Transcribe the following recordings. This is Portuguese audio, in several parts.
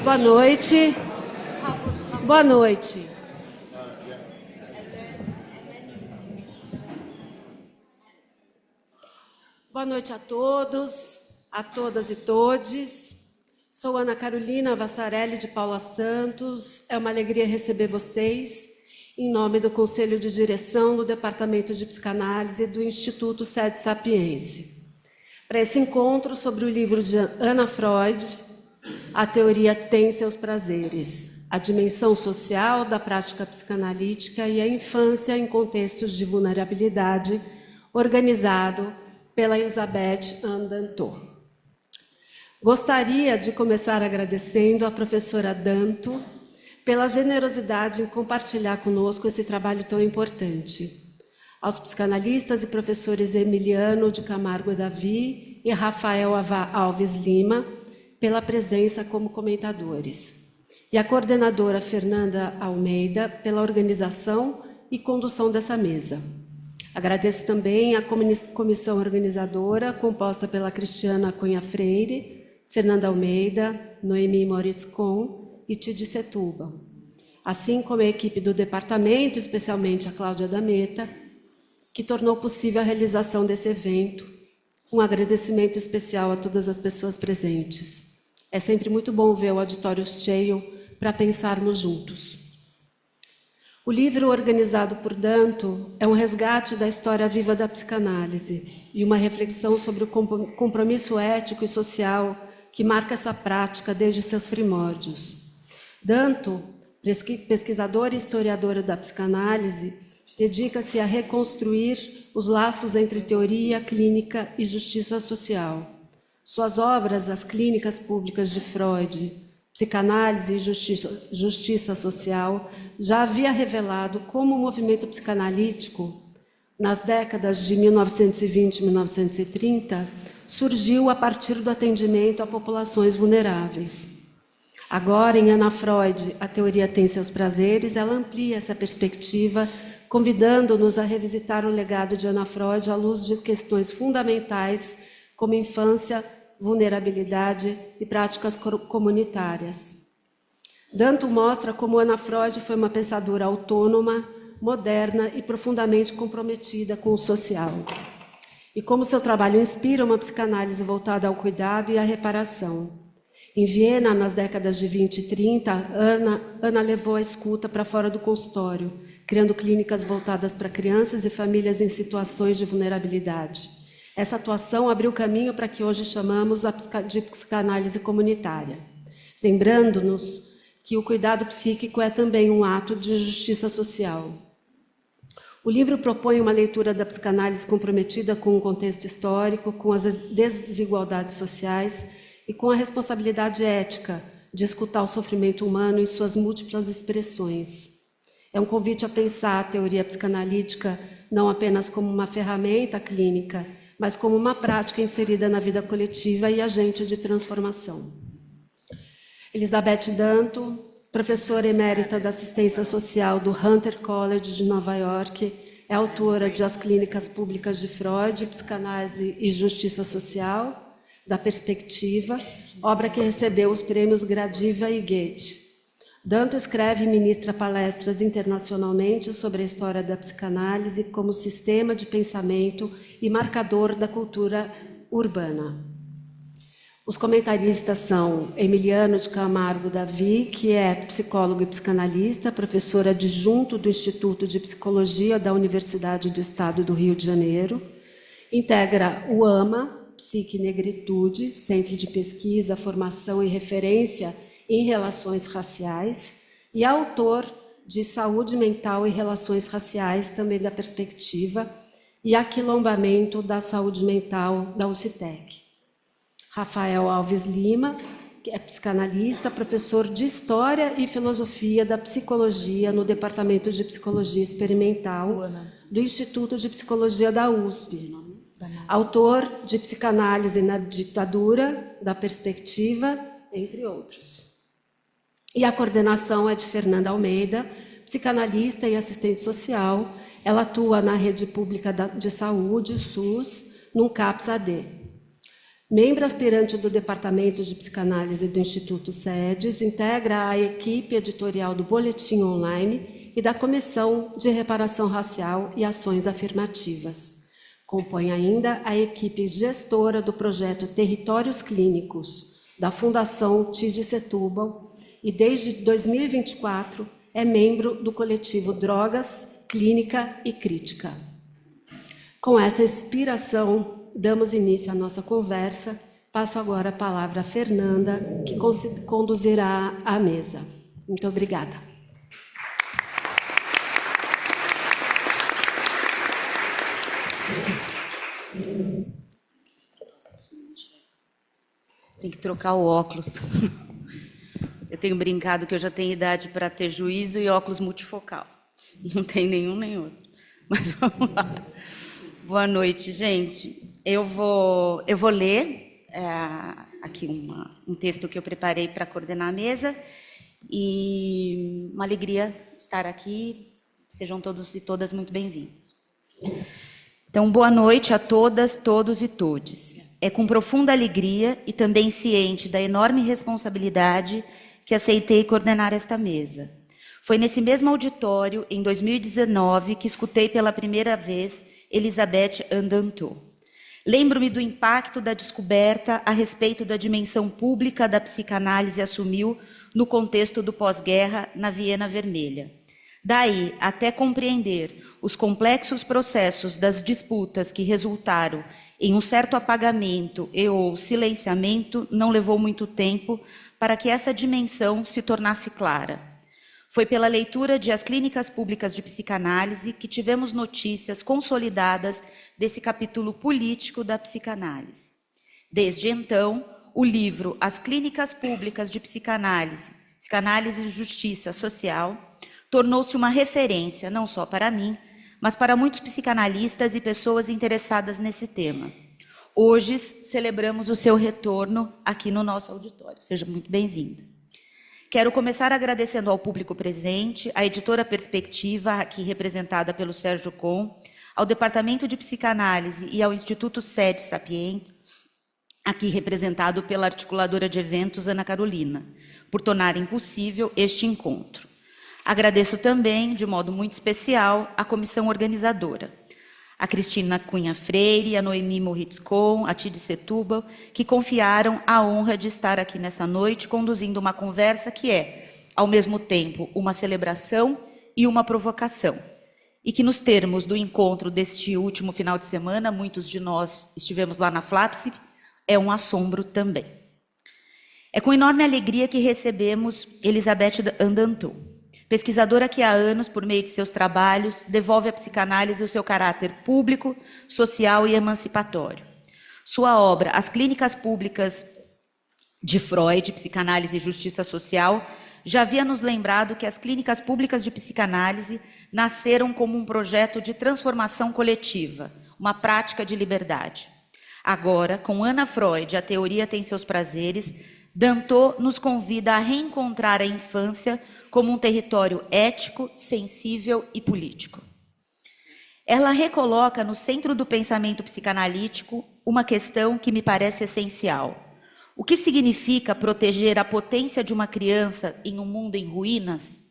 Boa noite. Boa noite. Boa noite a todos, a todas e todes. Sou Ana Carolina Vassarelli de Paula Santos. É uma alegria receber vocês em nome do Conselho de Direção do Departamento de Psicanálise do Instituto Sede Sapiense, para esse encontro sobre o livro de Ana Freud, A Teoria Tem Seus Prazeres, a dimensão social da prática psicanalítica e a infância em contextos de vulnerabilidade, organizado pela Elisabeth Andanto. Gostaria de começar agradecendo à professora Danto pela generosidade em compartilhar conosco esse trabalho tão importante. Aos psicanalistas e professores Emiliano de Camargo e Davi e Rafael Alves Lima, pela presença como comentadores. E a coordenadora Fernanda Almeida, pela organização e condução dessa mesa. Agradeço também a comissão organizadora, composta pela Cristiana Cunha Freire, Fernanda Almeida, Noemi Moriscon e Tidi Setúbal, assim como a equipe do departamento, especialmente a Cláudia Dameta, que tornou possível a realização desse evento. Um agradecimento especial a todas as pessoas presentes. É sempre muito bom ver o auditório cheio para pensarmos juntos. O livro organizado por Danto é um resgate da história viva da psicanálise e uma reflexão sobre o compromisso ético e social que marca essa prática desde seus primórdios. Danto, pesquisadora e historiadora da psicanálise, dedica-se a reconstruir os laços entre teoria, clínica e justiça social. Suas obras, As Clínicas Públicas de Freud, Psicanálise e Justiça Social, já havia revelado como o movimento psicanalítico, nas décadas de 1920 e 1930, surgiu a partir do atendimento a populações vulneráveis. Agora, em Ana Freud, A Teoria Tem Seus Prazeres, ela amplia essa perspectiva, convidando-nos a revisitar o legado de Ana Freud à luz de questões fundamentais como infância, vulnerabilidade e práticas comunitárias. Danto mostra como Ana Freud foi uma pensadora autônoma, moderna e profundamente comprometida com o social. E como seu trabalho inspira uma psicanálise voltada ao cuidado e à reparação. Em Viena, nas décadas de 20 e 30, Ana levou a escuta para fora do consultório, criando clínicas voltadas para crianças e famílias em situações de vulnerabilidade. Essa atuação abriu caminho para que hoje chamamos de psicanálise comunitária, lembrando-nos que o cuidado psíquico é também um ato de justiça social. O livro propõe uma leitura da psicanálise comprometida com o contexto histórico, com as desigualdades sociais e com a responsabilidade ética de escutar o sofrimento humano em suas múltiplas expressões. É um convite a pensar a teoria psicanalítica não apenas como uma ferramenta clínica, mas como uma prática inserida na vida coletiva e agente de transformação. Elisabeth Danto, professora emérita da assistência social do Hunter College de Nova York, é autora de As Clínicas Públicas de Freud, Psicanálise e Justiça Social, da Perspectiva, obra que recebeu os prêmios Gradiva e Goethe. Danto escreve e ministra palestras internacionalmente sobre a história da psicanálise como sistema de pensamento e marcador da cultura urbana. Os comentaristas são Emiliano de Camargo Davi, que é psicólogo e psicanalista, professor adjunto do Instituto de Psicologia da Universidade do Estado do Rio de Janeiro, integra o AMA, Psique e Negritude, Centro de Pesquisa, Formação e Referência em Relações Raciais, e autor de Saúde Mental e Relações Raciais, também da Perspectiva, e Aquilombamento da Saúde Mental, da UCTEC. Rafael Alves Lima, que é psicanalista, professor de História e Filosofia da Psicologia no Departamento de Psicologia Experimental do Instituto de Psicologia da USP. Autor de Psicanálise na Ditadura, da Perspectiva, entre outros. E a coordenação é de Fernanda Almeida, psicanalista e assistente social. Ela atua na rede pública de saúde, SUS, num CAPS-AD. Membro aspirante do Departamento de Psicanálise do Instituto SEDES, integra a equipe editorial do Boletim Online e da Comissão de Reparação Racial e Ações Afirmativas. Compõe ainda a equipe gestora do projeto Territórios Clínicos, da Fundação TID Setúbal, e desde 2024 é membro do coletivo Drogas, Clínica e Crítica. Com essa inspiração, damos início à nossa conversa. Passo agora a palavra a Fernanda, que conduzirá a mesa. Muito obrigada. Tem que trocar o óculos. Eu tenho brincado que eu já tenho idade para ter juízo e óculos multifocal. Não tem nenhum nem outro. Mas vamos lá. Boa noite, gente. Eu vou ler aqui um texto que eu preparei para coordenar a mesa. E uma alegria estar aqui. Sejam todos e todas muito bem-vindos. Então, boa noite a todas, todos e todes. É com profunda alegria e também ciente da enorme responsabilidade que aceitei coordenar esta mesa. Foi nesse mesmo auditório, em 2019, que escutei pela primeira vez Elisabeth Andantot. Lembro-me do impacto da descoberta a respeito da dimensão pública da psicanálise assumiu no contexto do pós-guerra na Viena Vermelha. Daí, até compreender os complexos processos das disputas que resultaram em um certo apagamento e ou silenciamento, não levou muito tempo para que essa dimensão se tornasse clara. Foi pela leitura de As Clínicas Públicas de Psicanálise que tivemos notícias consolidadas desse capítulo político da psicanálise. Desde então, o livro As Clínicas Públicas de Psicanálise, Psicanálise e Justiça Social, tornou-se uma referência, não só para mim, mas para muitos psicanalistas e pessoas interessadas nesse tema. Hoje celebramos o seu retorno aqui no nosso auditório. Seja muito bem-vinda. Quero começar agradecendo ao público presente, à editora Perspectiva, aqui representada pelo Sérgio Com, ao Departamento de Psicanálise e ao Instituto SEDES Sapiente, aqui representado pela articuladora de eventos Ana Carolina, por tornarem possível este encontro. Agradeço também, de modo muito especial, a comissão organizadora, a Cristina Cunha Freire, a Noemi Moritz-Kohn, a TID Setúbal, que confiaram a honra de estar aqui nessa noite, conduzindo uma conversa que é, ao mesmo tempo, uma celebração e uma provocação. E que, nos termos do encontro deste último final de semana, muitos de nós estivemos lá na FLAPSI, é um assombro também. É com enorme alegria que recebemos Elisabeth Andantot, pesquisadora que há anos, por meio de seus trabalhos, devolve à psicanálise o seu caráter público, social e emancipatório. Sua obra, As Clínicas Públicas de Freud, Psicanálise e Justiça Social, já havia nos lembrado que as clínicas públicas de psicanálise nasceram como um projeto de transformação coletiva, uma prática de liberdade. Agora, com Ana Freud, a teoria tem seus prazeres, Dantot nos convida a reencontrar a infância como um território ético, sensível e político. Ela recoloca no centro do pensamento psicanalítico uma questão que me parece essencial. O que significa proteger a potência de uma criança em um mundo em ruínas?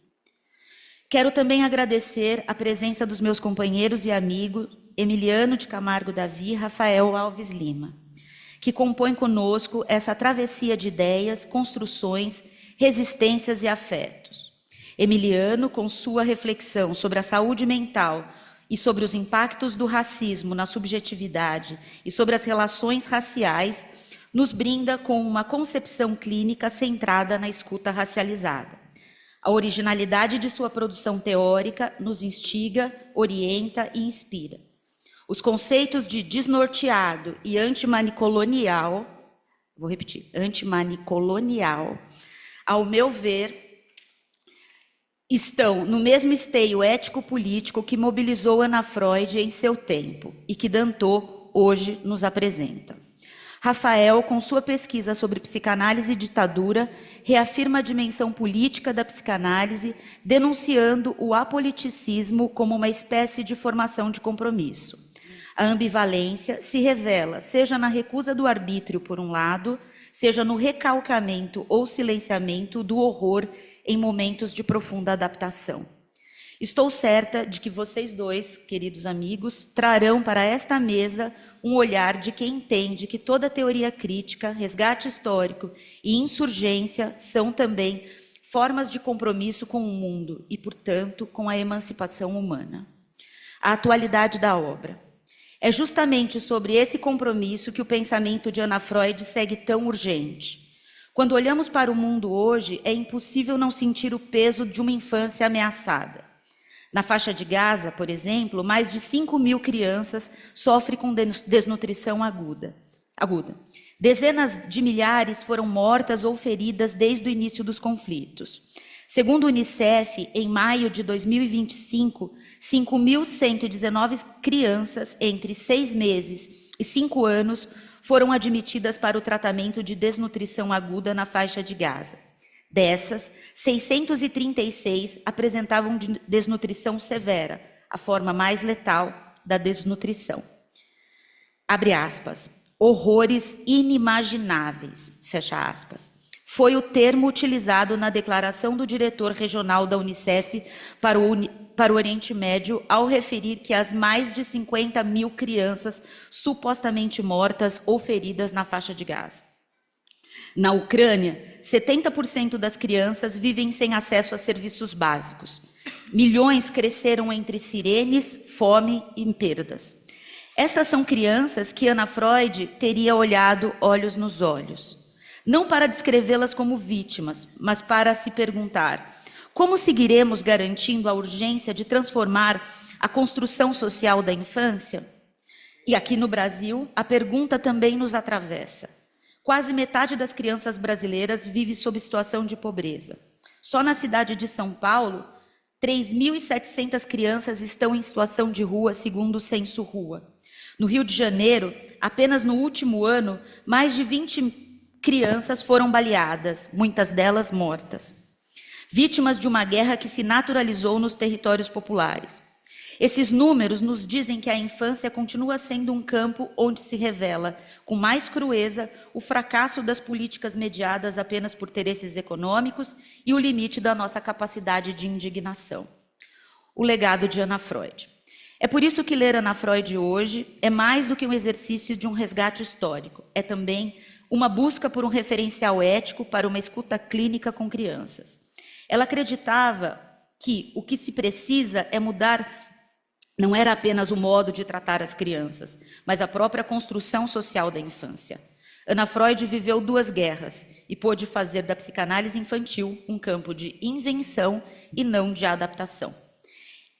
Quero também agradecer a presença dos meus companheiros e amigos Emiliano de Camargo Davi e Rafael Alves Lima, que compõem conosco essa travessia de ideias, construções, resistências e afetos. Emiliano, com sua reflexão sobre a saúde mental e sobre os impactos do racismo na subjetividade e sobre as relações raciais, nos brinda com uma concepção clínica centrada na escuta racializada. A originalidade de sua produção teórica nos instiga, orienta e inspira. Os conceitos de desnorteado e antimanicolonial, antimanicolonial, ao meu ver, estão no mesmo esteio ético-político que mobilizou Ana Freud em seu tempo e que Dantot hoje nos apresenta. Rafael, com sua pesquisa sobre psicanálise e ditadura, reafirma a dimensão política da psicanálise, denunciando o apoliticismo como uma espécie de formação de compromisso. A ambivalência se revela, seja na recusa do arbítrio, por um lado, seja no recalcamento ou silenciamento do horror em momentos de profunda adaptação. Estou certa de que vocês dois, queridos amigos, trarão para esta mesa um olhar de quem entende que toda teoria crítica, resgate histórico e insurgência são também formas de compromisso com o mundo e, portanto, com a emancipação humana. A atualidade da obra. É justamente sobre esse compromisso que o pensamento de Ana Freud segue tão urgente. Quando olhamos para o mundo hoje, é impossível não sentir o peso de uma infância ameaçada. Na faixa de Gaza, por exemplo, mais de 5.000 crianças sofrem com desnutrição aguda. Dezenas de milhares foram mortas ou feridas desde o início dos conflitos. Segundo o Unicef, em maio de 2025, 5.119 crianças entre 6 meses e 5 anos foram admitidas para o tratamento de desnutrição aguda na faixa de Gaza. Dessas, 636 apresentavam desnutrição severa, a forma mais letal da desnutrição. Abre aspas. Horrores inimagináveis, fecha aspas. Foi o termo utilizado na declaração do diretor regional da Unicef para o Oriente Médio ao referir que as mais de 50.000 crianças supostamente mortas ou feridas na faixa de Gaza. Na Ucrânia, 70% das crianças vivem sem acesso a serviços básicos. Milhões cresceram entre sirenes, fome e perdas. Estas são crianças que Ana Freud teria olhado olhos nos olhos. Não para descrevê-las como vítimas, mas para se perguntar: como seguiremos garantindo a urgência de transformar a construção social da infância? E aqui no Brasil, a pergunta também nos atravessa. Quase metade das crianças brasileiras vive sob situação de pobreza. Só na cidade de São Paulo, 3.700 crianças estão em situação de rua, segundo o Censo Rua. No Rio de Janeiro, apenas no último ano, mais de 20 crianças foram baleadas, muitas delas mortas. Vítimas de uma guerra que se naturalizou nos territórios populares. Esses números nos dizem que a infância continua sendo um campo onde se revela, com mais crueza, o fracasso das políticas mediadas apenas por interesses econômicos e o limite da nossa capacidade de indignação. O legado de Ana Freud. É por isso que ler Ana Freud hoje é mais do que um exercício de um resgate histórico. É também uma busca por um referencial ético para uma escuta clínica com crianças. Ela acreditava que o que se precisa é mudar. Não era apenas o modo de tratar as crianças, mas a própria construção social da infância. Ana Freud viveu 2 guerras e pôde fazer da psicanálise infantil um campo de invenção e não de adaptação.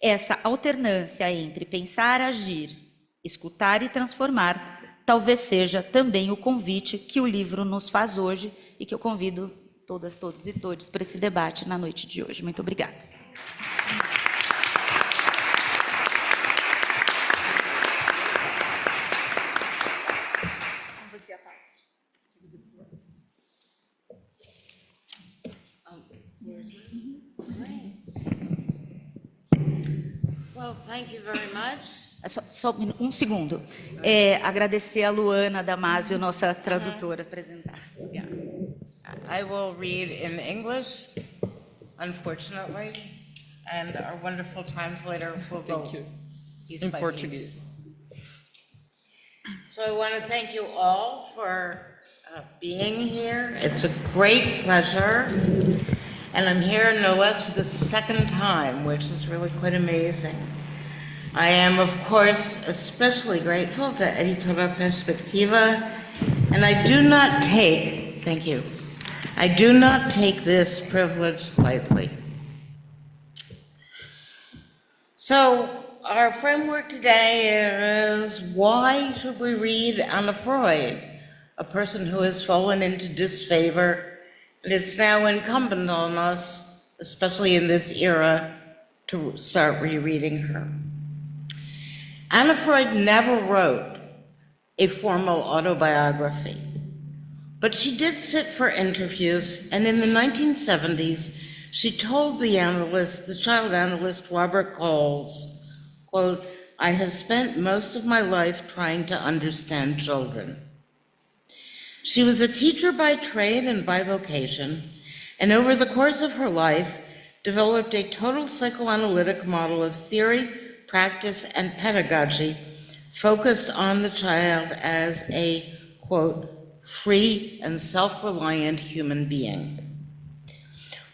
Essa alternância entre pensar, agir, escutar e transformar, talvez seja também o convite que o livro nos faz hoje e que eu convido todas, todos e todes para esse debate na noite de hoje. Muito obrigada. Well, thank you very much. Só um segundo. Agradecer a Luana Damasio, nossa tradutora, apresentar. Yeah. I will read in English, unfortunately, and our wonderful translator will go piece in by Portuguese. piece. So I want to thank you all for being here. It's a great pleasure. And I'm here no less for the 2nd time, which is really quite amazing. I am, of course, especially grateful to Editora Perspectiva, and I do not take, thank you, I do not take this privilege lightly. So, our framework today is, why should we read Anna Freud, a person who has fallen into disfavor? And it's now incumbent on us, especially in this era, to start rereading her. Anna Freud never wrote a formal autobiography, but she did sit for interviews, and in the 1970s, she told the child analyst Robert Coles, quote, I have spent most of my life trying to understand children. She was a teacher by trade and by vocation, and over the course of her life, developed a total psychoanalytic model of theory, practice, and pedagogy focused on the child as a, quote, free and self-reliant human being.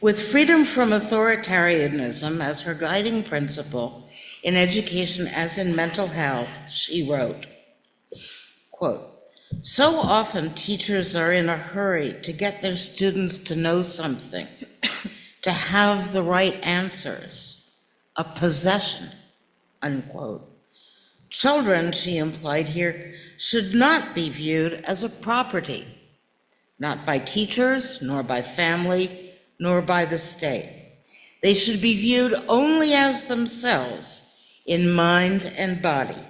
With freedom from authoritarianism as her guiding principle in education as in mental health, she wrote, quote, so often teachers are in a hurry to get their students to know something, to have the right answers, a possession, unquote. Children, she implied here, should not be viewed as a property, not by teachers, nor by family, nor by the state. They should be viewed only as themselves, in mind and body.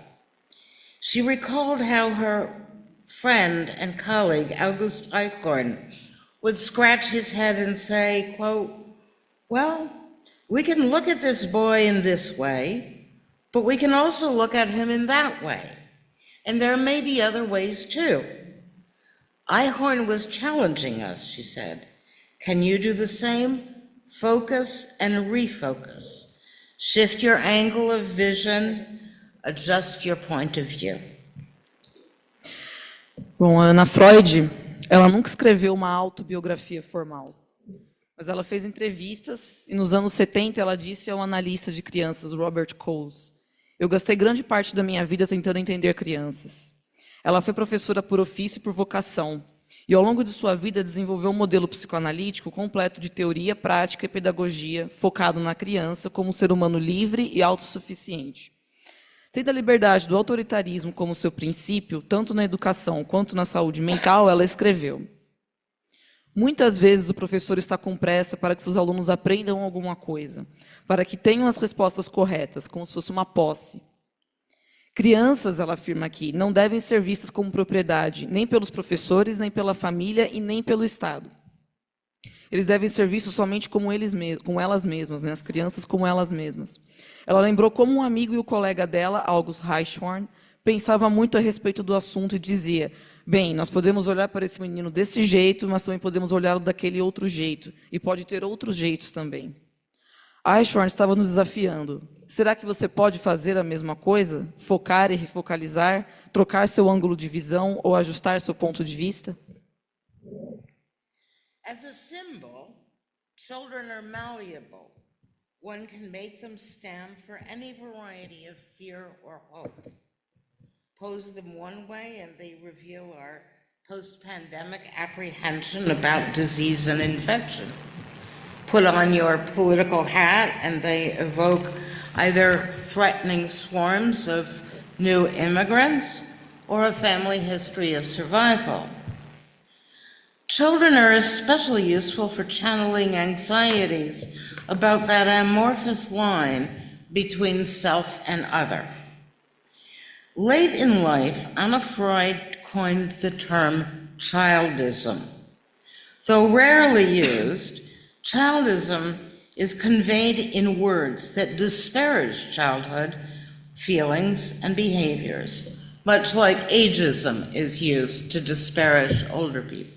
She recalled how her friend and colleague, August Eichhorn, would scratch his head and say, quote, well, we can look at this boy in this way, but we can also look at him in that way. And there may be other ways too. Eichhorn was challenging us, she said. Can you do the same? Focus and refocus. Shift your angle of vision, adjust your point of view. Bom, a Ana Freud, ela nunca escreveu uma autobiografia formal, mas ela fez entrevistas e nos anos 70 ela disse ao analista de crianças, Robert Coles, eu gastei grande parte da minha vida tentando entender crianças. Ela foi professora por ofício e por vocação, e ao longo de sua vida desenvolveu um modelo psicoanalítico completo de teoria, prática e pedagogia, focado na criança como um ser humano livre e autossuficiente. Tendo a liberdade do autoritarismo como seu princípio, tanto na educação quanto na saúde mental, ela escreveu: muitas vezes o professor está com pressa para que seus alunos aprendam alguma coisa, para que tenham as respostas corretas, como se fosse uma posse. Crianças, ela afirma aqui, não devem ser vistas como propriedade, nem pelos professores, nem pela família e nem pelo Estado. Eles devem ser vistos somente como elas mesmas, né? As crianças como elas mesmas. Ela lembrou como um amigo e o colega dela, August Eichhorn, pensava muito a respeito do assunto e dizia, bem, nós podemos olhar para esse menino desse jeito, mas também podemos olhá-lo daquele outro jeito, e pode ter outros jeitos também. Eichhorn estava nos desafiando. Será que você pode fazer a mesma coisa? Focar e refocalizar, trocar seu ângulo de visão ou ajustar seu ponto de vista? As a symbol, children are malleable. One can make them stand for any variety of fear or hope. Pose them one way and they reveal our post-pandemic apprehension about disease and infection. Put on your political hat and they evoke either threatening swarms of new immigrants or a family history of survival. Children are especially useful for channeling anxieties about that amorphous line between self and other. Late in life, Anna Freud coined the term childism. Though rarely used, childism is conveyed in words that disparage childhood feelings and behaviors, much like ageism is used to disparage older people.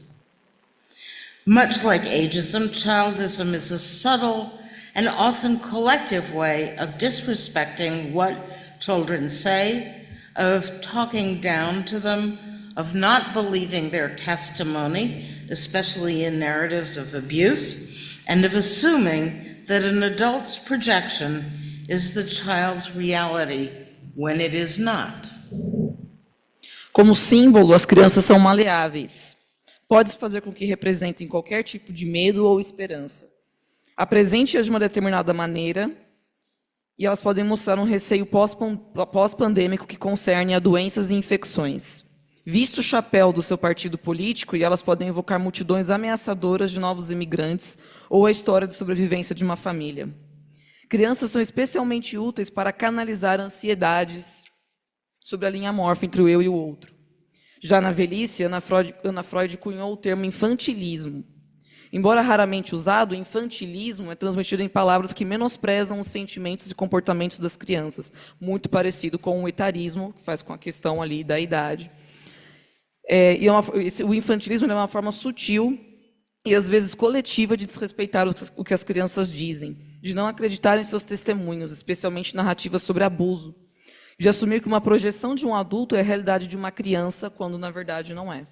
Much like ageism, childism is a subtle and often collective way of disrespecting what children say, of talking down to them, of not believing their testimony, especially in narratives of abuse, and of assuming that an adult's projection is the child's reality when it is not. Como símbolo, as crianças são maleáveis. Pode-se fazer com que representem qualquer tipo de medo ou esperança. Apresente-as de uma determinada maneira e elas podem mostrar um receio pós-pandêmico que concerne a doenças e infecções. Vista o chapéu do seu partido político e elas podem evocar multidões ameaçadoras de novos imigrantes ou a história de sobrevivência de uma família. Crianças são especialmente úteis para canalizar ansiedades sobre a linha amorfa entre o eu e o outro. Já na velhice, Ana Freud cunhou o termo infantilismo. Embora raramente usado, o infantilismo é transmitido em palavras que menosprezam os sentimentos e comportamentos das crianças, muito parecido com o etarismo, que faz com a questão ali da idade. O infantilismo é uma forma sutil e, às vezes, coletiva de desrespeitar o que as crianças dizem, de não acreditar em seus testemunhos, especialmente narrativas sobre abuso, de assumir que uma projeção de um adulto é a realidade de uma criança, quando, na verdade, não é.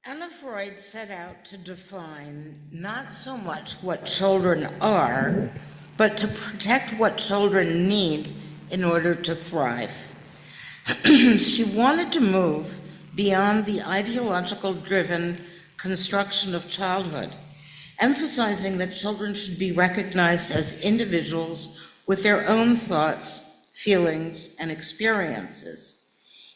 Anna Freud set out to define not so much what children are, but to protect what children need in order to thrive. She wanted to move beyond the ideological-driven construction of childhood, emphasizing that children should be recognized as individuals with their own thoughts, feelings, and experiences.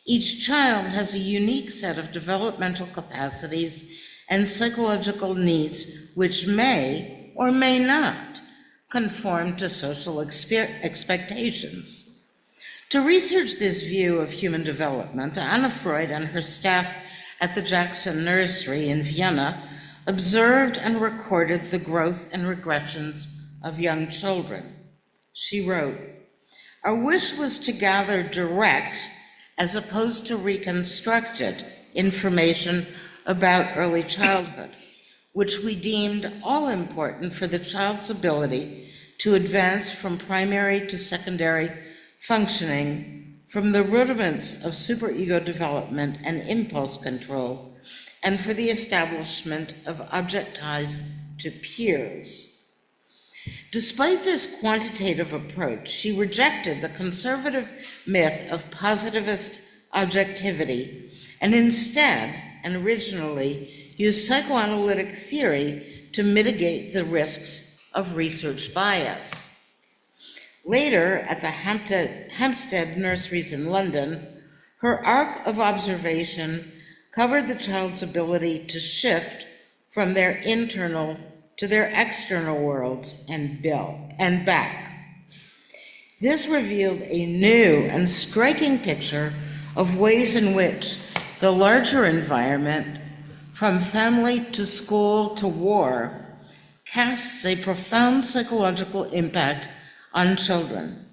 Each child has a unique set of developmental capacities and psychological needs which may or may not conform to social expectations. To research this view of human development, Anna Freud and her staff at the Jackson Nursery in Vienna observed and recorded the growth and regressions of young children. She wrote, "Our wish was to gather direct, as opposed to reconstructed, information about early childhood, which we deemed all important for the child's ability to advance from primary to secondary functioning, from the rudiments of superego development and impulse control, and for the establishment of object ties to peers." Despite this quantitative approach, she rejected the conservative myth of positivist objectivity and instead, and originally, used psychoanalytic theory to mitigate the risks of research bias. Later, at the Hampstead Nurseries in London, her arc of observation covered the child's ability to shift from their internal to their external worlds and back. This revealed a new and striking picture of ways in which the larger environment, from family to school to war, casts a profound psychological impact on children.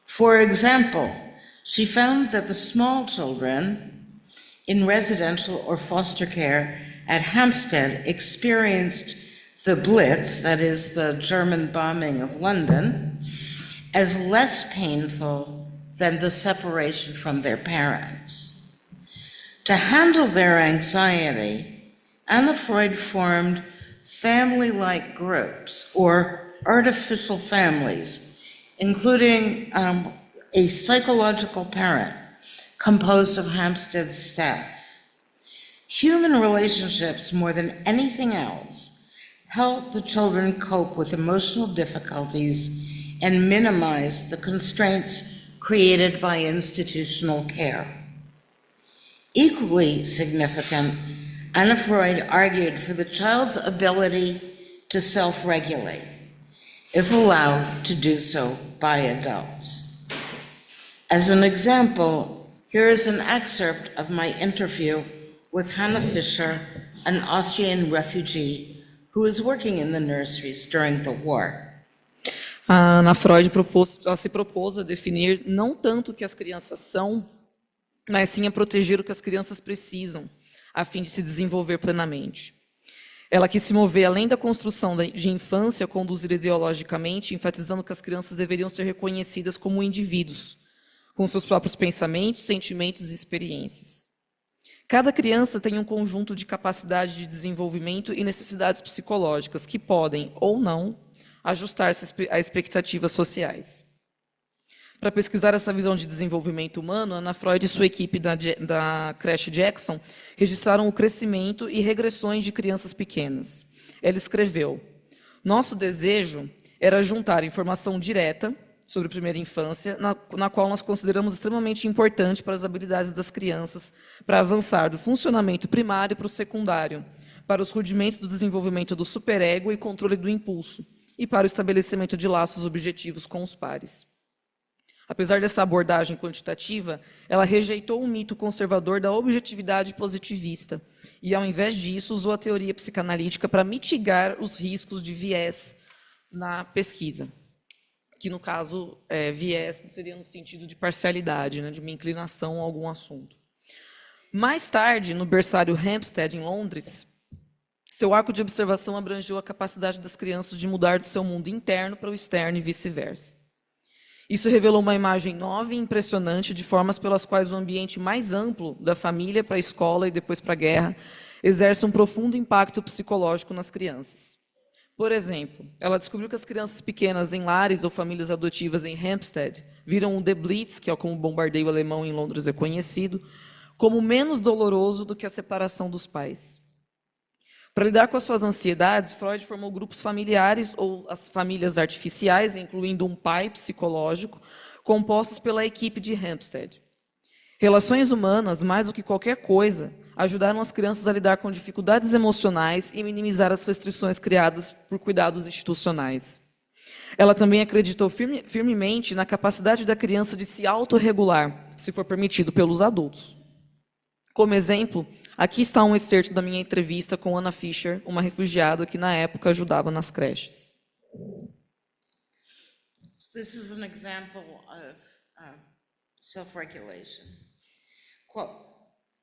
For example, she found that the small children in residential or foster care at Hampstead experienced the Blitz, that is the German bombing of London, as less painful than the separation from their parents. To handle their anxiety, Anna Freud formed family-like groups, or artificial families, including a psychological parent composed of Hampstead's staff. Human relationships, more than anything else, help the children cope with emotional difficulties and minimize the constraints created by institutional care. Equally significant, Anna Freud argued for the child's ability to self-regulate, if allowed to do so by adults. As an example, here is an excerpt of my interview with Hannah Fischer, an Austrian refugee who was working in the nurseries during the war. A Ana Freud se propôs a definir não tanto o que as crianças são, mas sim a proteger o que as crianças precisam, a fim de se desenvolver plenamente. Ela quis se mover além da construção de infância conduzida ideologicamente, enfatizando que as crianças deveriam ser reconhecidas como indivíduos, com seus próprios pensamentos, sentimentos e experiências. Cada criança tem um conjunto de capacidade de desenvolvimento e necessidades psicológicas que podem, ou não, ajustar-se a expectativas sociais. Para pesquisar essa visão de desenvolvimento humano, Anna Freud e sua equipe da creche Jackson registraram o crescimento e regressões de crianças pequenas. Ela escreveu: "Nosso desejo era juntar informação direta sobre a primeira infância, na qual nós consideramos extremamente importante para as habilidades das crianças, para avançar do funcionamento primário para o secundário, para os rudimentos do desenvolvimento do superego e controle do impulso, e para o estabelecimento de laços objetivos com os pares. Apesar dessa abordagem quantitativa, ela rejeitou o mito conservador da objetividade positivista e, ao invés disso, usou a teoria psicanalítica para mitigar os riscos de viés na pesquisa, que, no caso, viés seria no sentido de parcialidade, né, de uma inclinação a algum assunto. Mais tarde, no berçário Hampstead, em Londres, seu arco de observação abrangeu a capacidade das crianças de mudar do seu mundo interno para o externo e vice-versa. Isso revelou uma imagem nova e impressionante de formas pelas quais o ambiente mais amplo, da família para a escola e depois para a guerra, exerce um profundo impacto psicológico nas crianças. Por exemplo, ela descobriu que as crianças pequenas em lares ou famílias adotivas em Hampstead viram o The Blitz, que é como o bombardeio alemão em Londres é conhecido, como menos doloroso do que a separação dos pais. Para lidar com as suas ansiedades, Freud formou grupos familiares ou as famílias artificiais, incluindo um pai psicológico, compostos pela equipe de Hampstead. Relações humanas, mais do que qualquer coisa, ajudaram as crianças a lidar com dificuldades emocionais e minimizar as restrições criadas por cuidados institucionais. Ela também acreditou firmemente na capacidade da criança de se autorregular, se for permitido pelos adultos. Como exemplo, aqui está um excerto da minha entrevista com Anna Fisher, uma refugiada que na época ajudava nas creches. This is an example of self-regulation. Quote,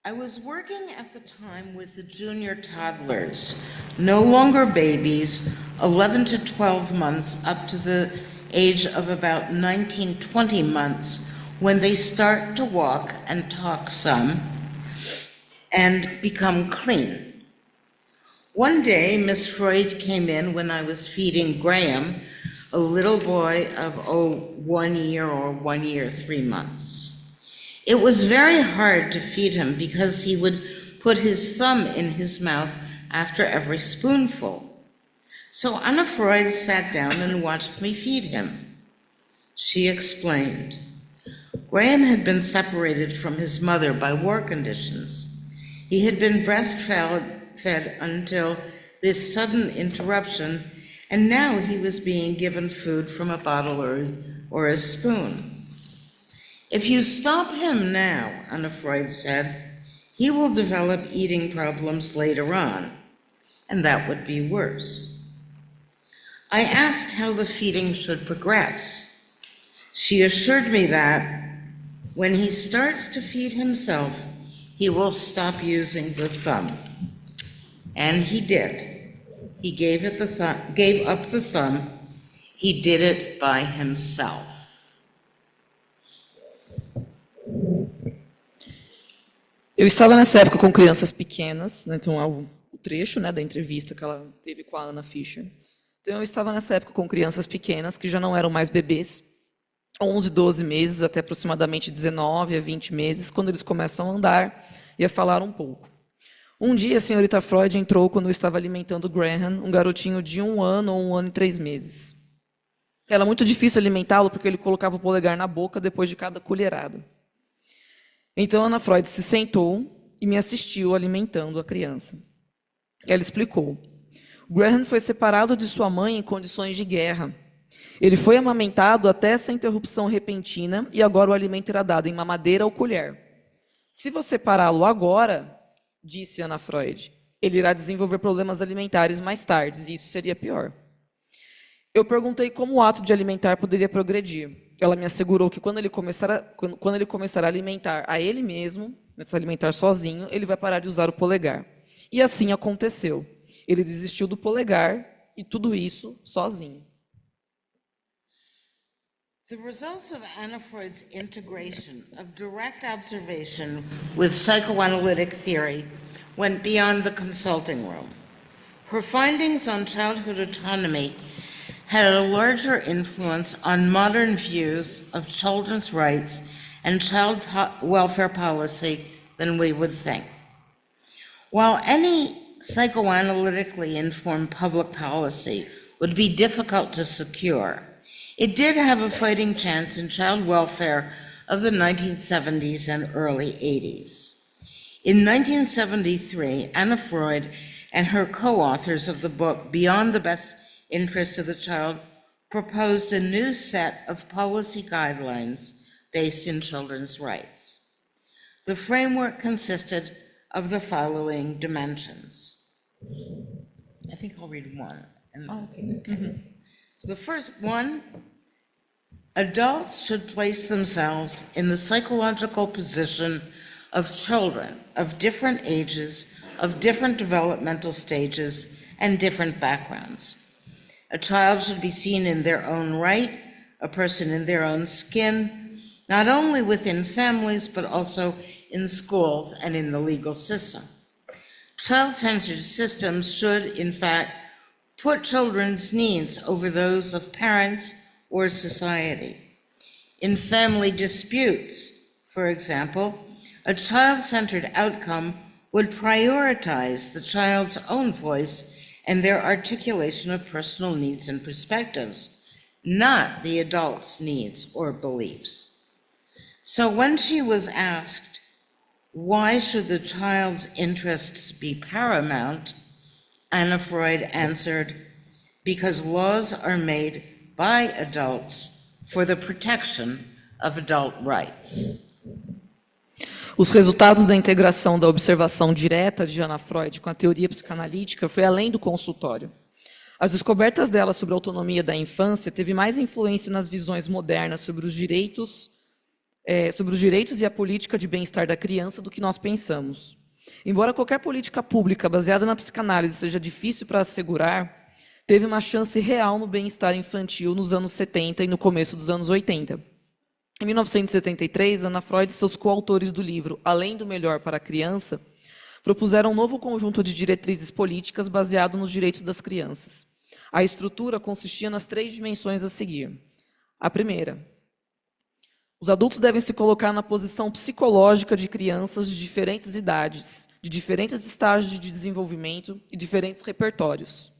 I was working at the time with the junior toddlers, no longer babies, 11 to 12 months up to the age of about 19, 20 months, when they start to walk and talk some, and become clean. One day, Miss Freud came in when I was feeding Graham, a little boy of 1 year or 1 year, 3 months. It was very hard to feed him because he would put his thumb in his mouth after every spoonful. So Anna Freud sat down and watched me feed him. She explained, Graham had been separated from his mother by war conditions. He had been breastfed until this sudden interruption, and now he was being given food from a bottle or a spoon. If you stop him now, Anna Freud said, he will develop eating problems later on, and that would be worse. I asked how the feeding should progress. She assured me that when he starts to feed himself, he will stop using the thumb. And he did. He gave up the thumb. He did it by himself. Eu estava nessa época com crianças pequenas, né, então é o trecho, né, da entrevista que ela teve com a Anna Fisher. Então eu estava nessa época com crianças pequenas que já não eram mais bebês, 11, 12 meses, até aproximadamente 19 a 20 meses, quando eles começam a andar e a falar um pouco. Um dia, a senhorita Freud entrou quando eu estava alimentando Graham, um garotinho de 1 ano ou 1 ano e 3 meses. Era muito difícil alimentá-lo porque ele colocava o polegar na boca depois de cada colherada. Então, Anna Freud se sentou e me assistiu alimentando a criança. Ela explicou. Graham foi separado de sua mãe em condições de guerra. Ele foi amamentado até essa interrupção repentina e agora o alimento era dado em mamadeira ou colher. Se você pará-lo agora, disse Anna Freud, ele irá desenvolver problemas alimentares mais tarde, e isso seria pior. Eu perguntei como o ato de alimentar poderia progredir. Ela me assegurou que quando ele começar a alimentar a ele mesmo, se alimentar sozinho, ele vai parar de usar o polegar. E assim aconteceu. Ele desistiu do polegar e tudo isso sozinho. The results of Anna Freud's integration of direct observation with psychoanalytic theory went beyond the consulting room. Her findings on childhood autonomy had a larger influence on modern views of children's rights and child welfare policy than we would think. While any psychoanalytically informed public policy would be difficult to secure, it did have a fighting chance in child welfare of the 1970s and early 80s. In 1973, Anna Freud and her co-authors of the book Beyond the Best Interest of the Child proposed a new set of policy guidelines based in children's rights. The framework consisted of the following dimensions. I think I'll read one. So the first one, adults should place themselves in the psychological position of children of different ages, of different developmental stages, and different backgrounds. A child should be seen in their own right, a person in their own skin, not only within families, but also in schools and in the legal system. Child-centered systems should, in fact, put children's needs over those of parents or society. In family disputes, for example, a child-centered outcome would prioritize the child's own voice and their articulation of personal needs and perspectives, not the adult's needs or beliefs. So when she was asked, why should the child's interests be paramount, Anna Freud answered, because laws are made by adults for the protection of adult rights. Os resultados da integração da observação direta de Anna Freud com a teoria psicanalítica foi além do consultório. As descobertas dela sobre a autonomia da infância teve mais influência nas visões modernas sobre os direitos e a política de bem-estar da criança do que nós pensamos. Embora qualquer política pública baseada na psicanálise seja difícil para assegurar, teve uma chance real no bem-estar infantil nos anos 70 e no começo dos anos 80. Em 1973, Anna Freud e seus coautores do livro Além do Melhor para a Criança propuseram um novo conjunto de diretrizes políticas baseado nos direitos das crianças. A estrutura consistia nas 3 dimensões a seguir. A primeira, os adultos devem se colocar na posição psicológica de crianças de diferentes idades, de diferentes estágios de desenvolvimento e diferentes repertórios.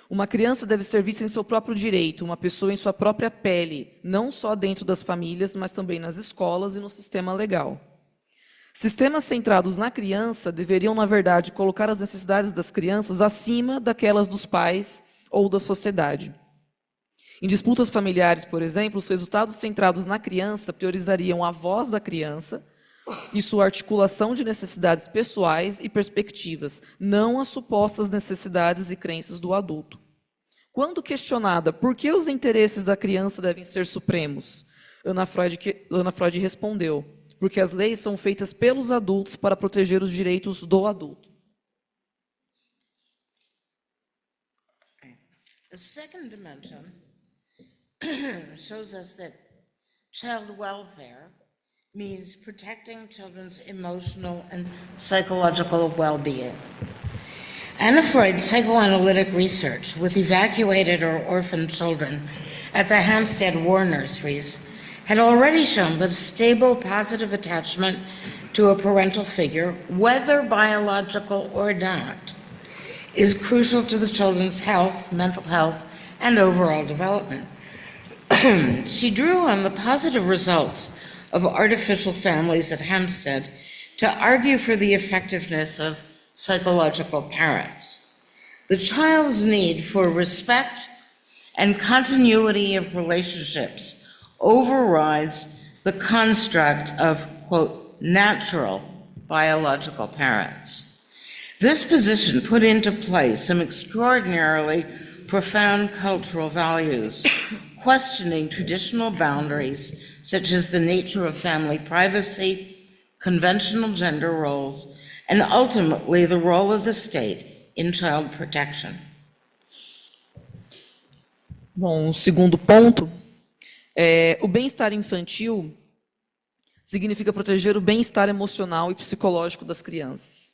Uma criança deve ser vista em seu próprio direito, uma pessoa em sua própria pele, não só dentro das famílias, mas também nas escolas e no sistema legal. Sistemas centrados na criança deveriam, na verdade, colocar as necessidades das crianças acima daquelas dos pais ou da sociedade. Em disputas familiares, por exemplo, os resultados centrados na criança priorizariam a voz da criança e sua articulação de necessidades pessoais e perspectivas, não as supostas necessidades e crenças do adulto. Quando questionada por que os interesses da criança devem ser supremos, Anna Freud respondeu, porque as leis são feitas pelos adultos para proteger os direitos do adulto. The second dimension shows us that child welfare means protecting children's emotional and psychological well-being. Anna Freud's psychoanalytic research with evacuated or orphaned children at the Hampstead War Nurseries had already shown that a stable, positive attachment to a parental figure, whether biological or not, is crucial to the children's health, mental health, and overall development. She drew on the positive results of artificial families at Hampstead to argue for the effectiveness of psychological parents. The child's need for respect and continuity of relationships overrides the construct of, quote, natural biological parents. This position put into place some extraordinarily profound cultural values, questioning traditional boundaries such as the nature of family privacy, conventional gender roles, and ultimately the role of the state in child protection. Bom, o segundo ponto é o bem-estar infantil significa proteger o bem-estar emocional e psicológico das crianças.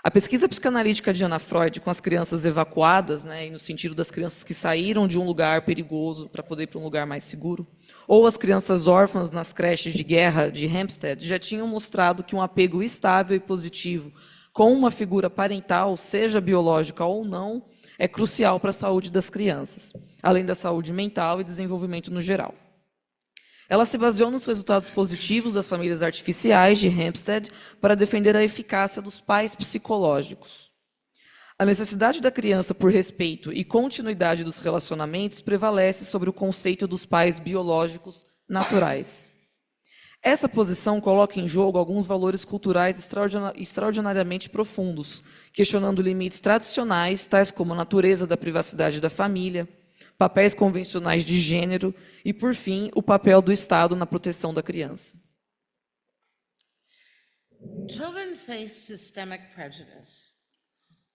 A pesquisa psicanalítica de Anna Freud com as crianças evacuadas, e no sentido das crianças que saíram de um lugar perigoso para poder ir para um lugar mais seguro, ou as crianças órfãs nas creches de guerra de Hampstead, já tinham mostrado que um apego estável e positivo com uma figura parental, seja biológica ou não, é crucial para a saúde das crianças, além da saúde mental e desenvolvimento no geral. Ela se baseou nos resultados positivos das famílias artificiais de Hampstead para defender a eficácia dos pais psicológicos. A necessidade da criança por respeito e continuidade dos relacionamentos prevalece sobre o conceito dos pais biológicos naturais. Essa posição coloca em jogo alguns valores culturais extraordinariamente profundos, questionando limites tradicionais, tais como a natureza da privacidade da família, papéis convencionais de gênero e, por fim, o papel do Estado na proteção da criança. Children face systemic prejudice.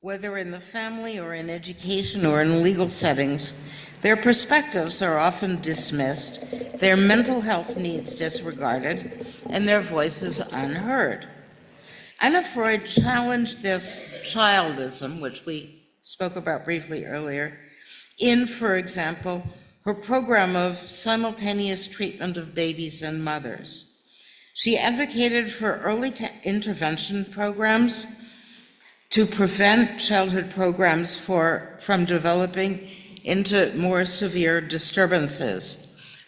Whether in the family or in education or in legal settings, their perspectives are often dismissed, their mental health needs disregarded, and their voices unheard. Anna Freud challenged this childism, which we spoke about briefly earlier, in, for example, her program of simultaneous treatment of babies and mothers. She advocated for early intervention programs to prevent childhood programs from developing into more severe disturbances,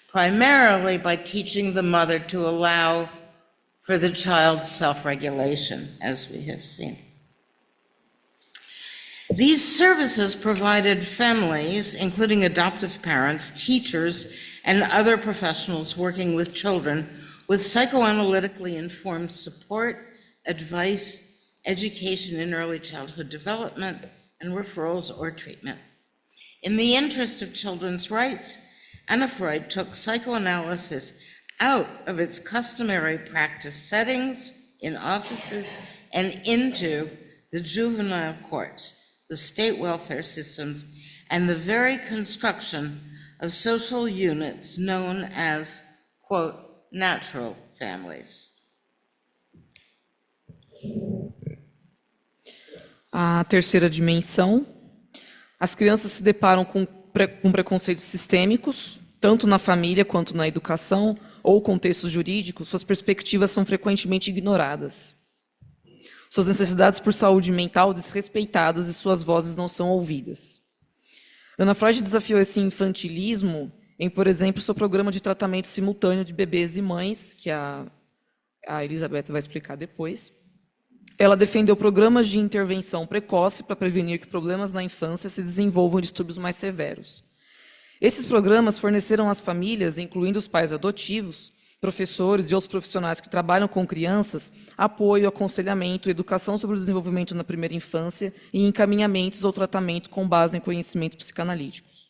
primarily by teaching the mother to allow for the child's self-regulation, as we have seen. These services provided families, including adoptive parents, teachers, and other professionals working with children, with psychoanalytically informed support, advice, education in early childhood development, and referrals or treatment. In the interest of children's rights, Anna Freud took psychoanalysis out of its customary practice settings in offices and into the juvenile courts, the state welfare systems, and the very construction of social units known as, quote, natural families. A terceira dimensão, as crianças se deparam com preconceitos sistêmicos, tanto na família quanto na educação ou contextos jurídicos, suas perspectivas são frequentemente ignoradas. Suas necessidades por saúde mental desrespeitadas e suas vozes não são ouvidas. Anna Freud desafiou esse infantilismo em, por exemplo, seu programa de tratamento simultâneo de bebês e mães, que a Elizabeth vai explicar depois. Ela defendeu programas de intervenção precoce para prevenir que problemas na infância se desenvolvam em distúrbios mais severos. Esses programas forneceram às famílias, incluindo os pais adotivos, professores e outros profissionais que trabalham com crianças, apoio, aconselhamento, educação sobre o desenvolvimento na primeira infância e encaminhamentos ou tratamento com base em conhecimentos psicanalíticos.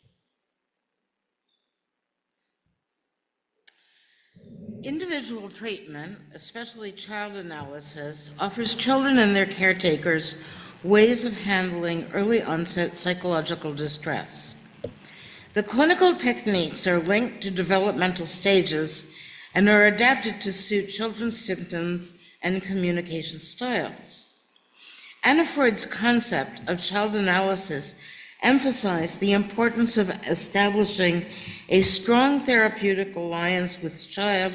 Individual treatment, especially child analysis, offers children and their caretakers ways of handling early onset psychological distress. The clinical techniques are linked to developmental stages and are adapted to suit children's symptoms and communication styles. Anna Freud's concept of child analysis emphasized the importance of establishing a strong therapeutic alliance with child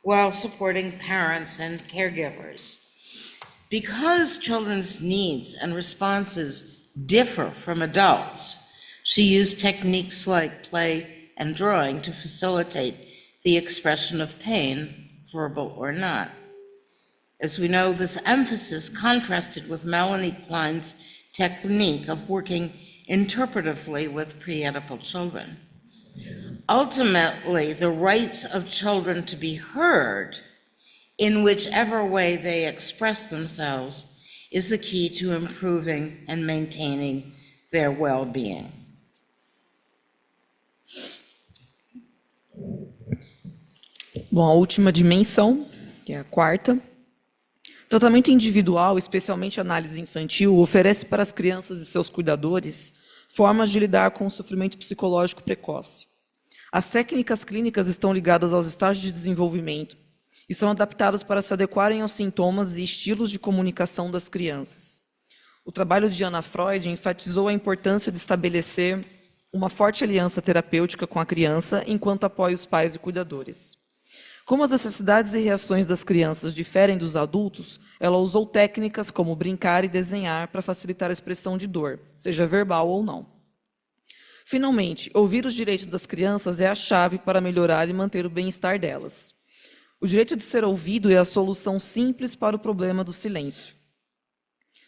while supporting parents and caregivers. Because children's needs and responses differ from adults, she used techniques like play and drawing to facilitate the expression of pain, verbal or not. As we know, this emphasis contrasted with Melanie Klein's technique of working interpretively with pre-Oedipal children. Ultimately, the rights of children to be heard in whichever way they express themselves is the key to improving and maintaining their well-being. Bom, a última dimensão, que é a quarta. Tratamento individual, especialmente análise infantil, oferece para as crianças e seus cuidadores formas de lidar com o sofrimento psicológico precoce. As técnicas clínicas estão ligadas aos estágios de desenvolvimento e são adaptadas para se adequarem aos sintomas e estilos de comunicação das crianças. O trabalho de Anna Freud enfatizou a importância de estabelecer uma forte aliança terapêutica com a criança enquanto apoia os pais e cuidadores. Como as necessidades e reações das crianças diferem dos adultos, ela usou técnicas como brincar e desenhar para facilitar a expressão de dor, seja verbal ou não. Finalmente, ouvir os direitos das crianças é a chave para melhorar e manter o bem-estar delas. O direito de ser ouvido é a solução simples para o problema do silêncio.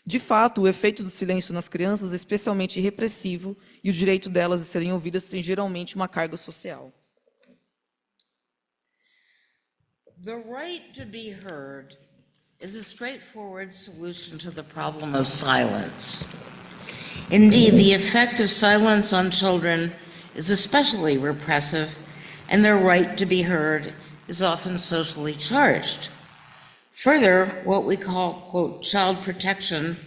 De fato, o efeito do silêncio nas crianças é especialmente repressivo e o direito delas de serem ouvidas tem geralmente uma carga social. The right to be heard is a straightforward solution to the problem of silence. Indeed, the effect of silence on children is especially repressive, and their right to be heard is often socially charged. Further, what we call, quote, child protection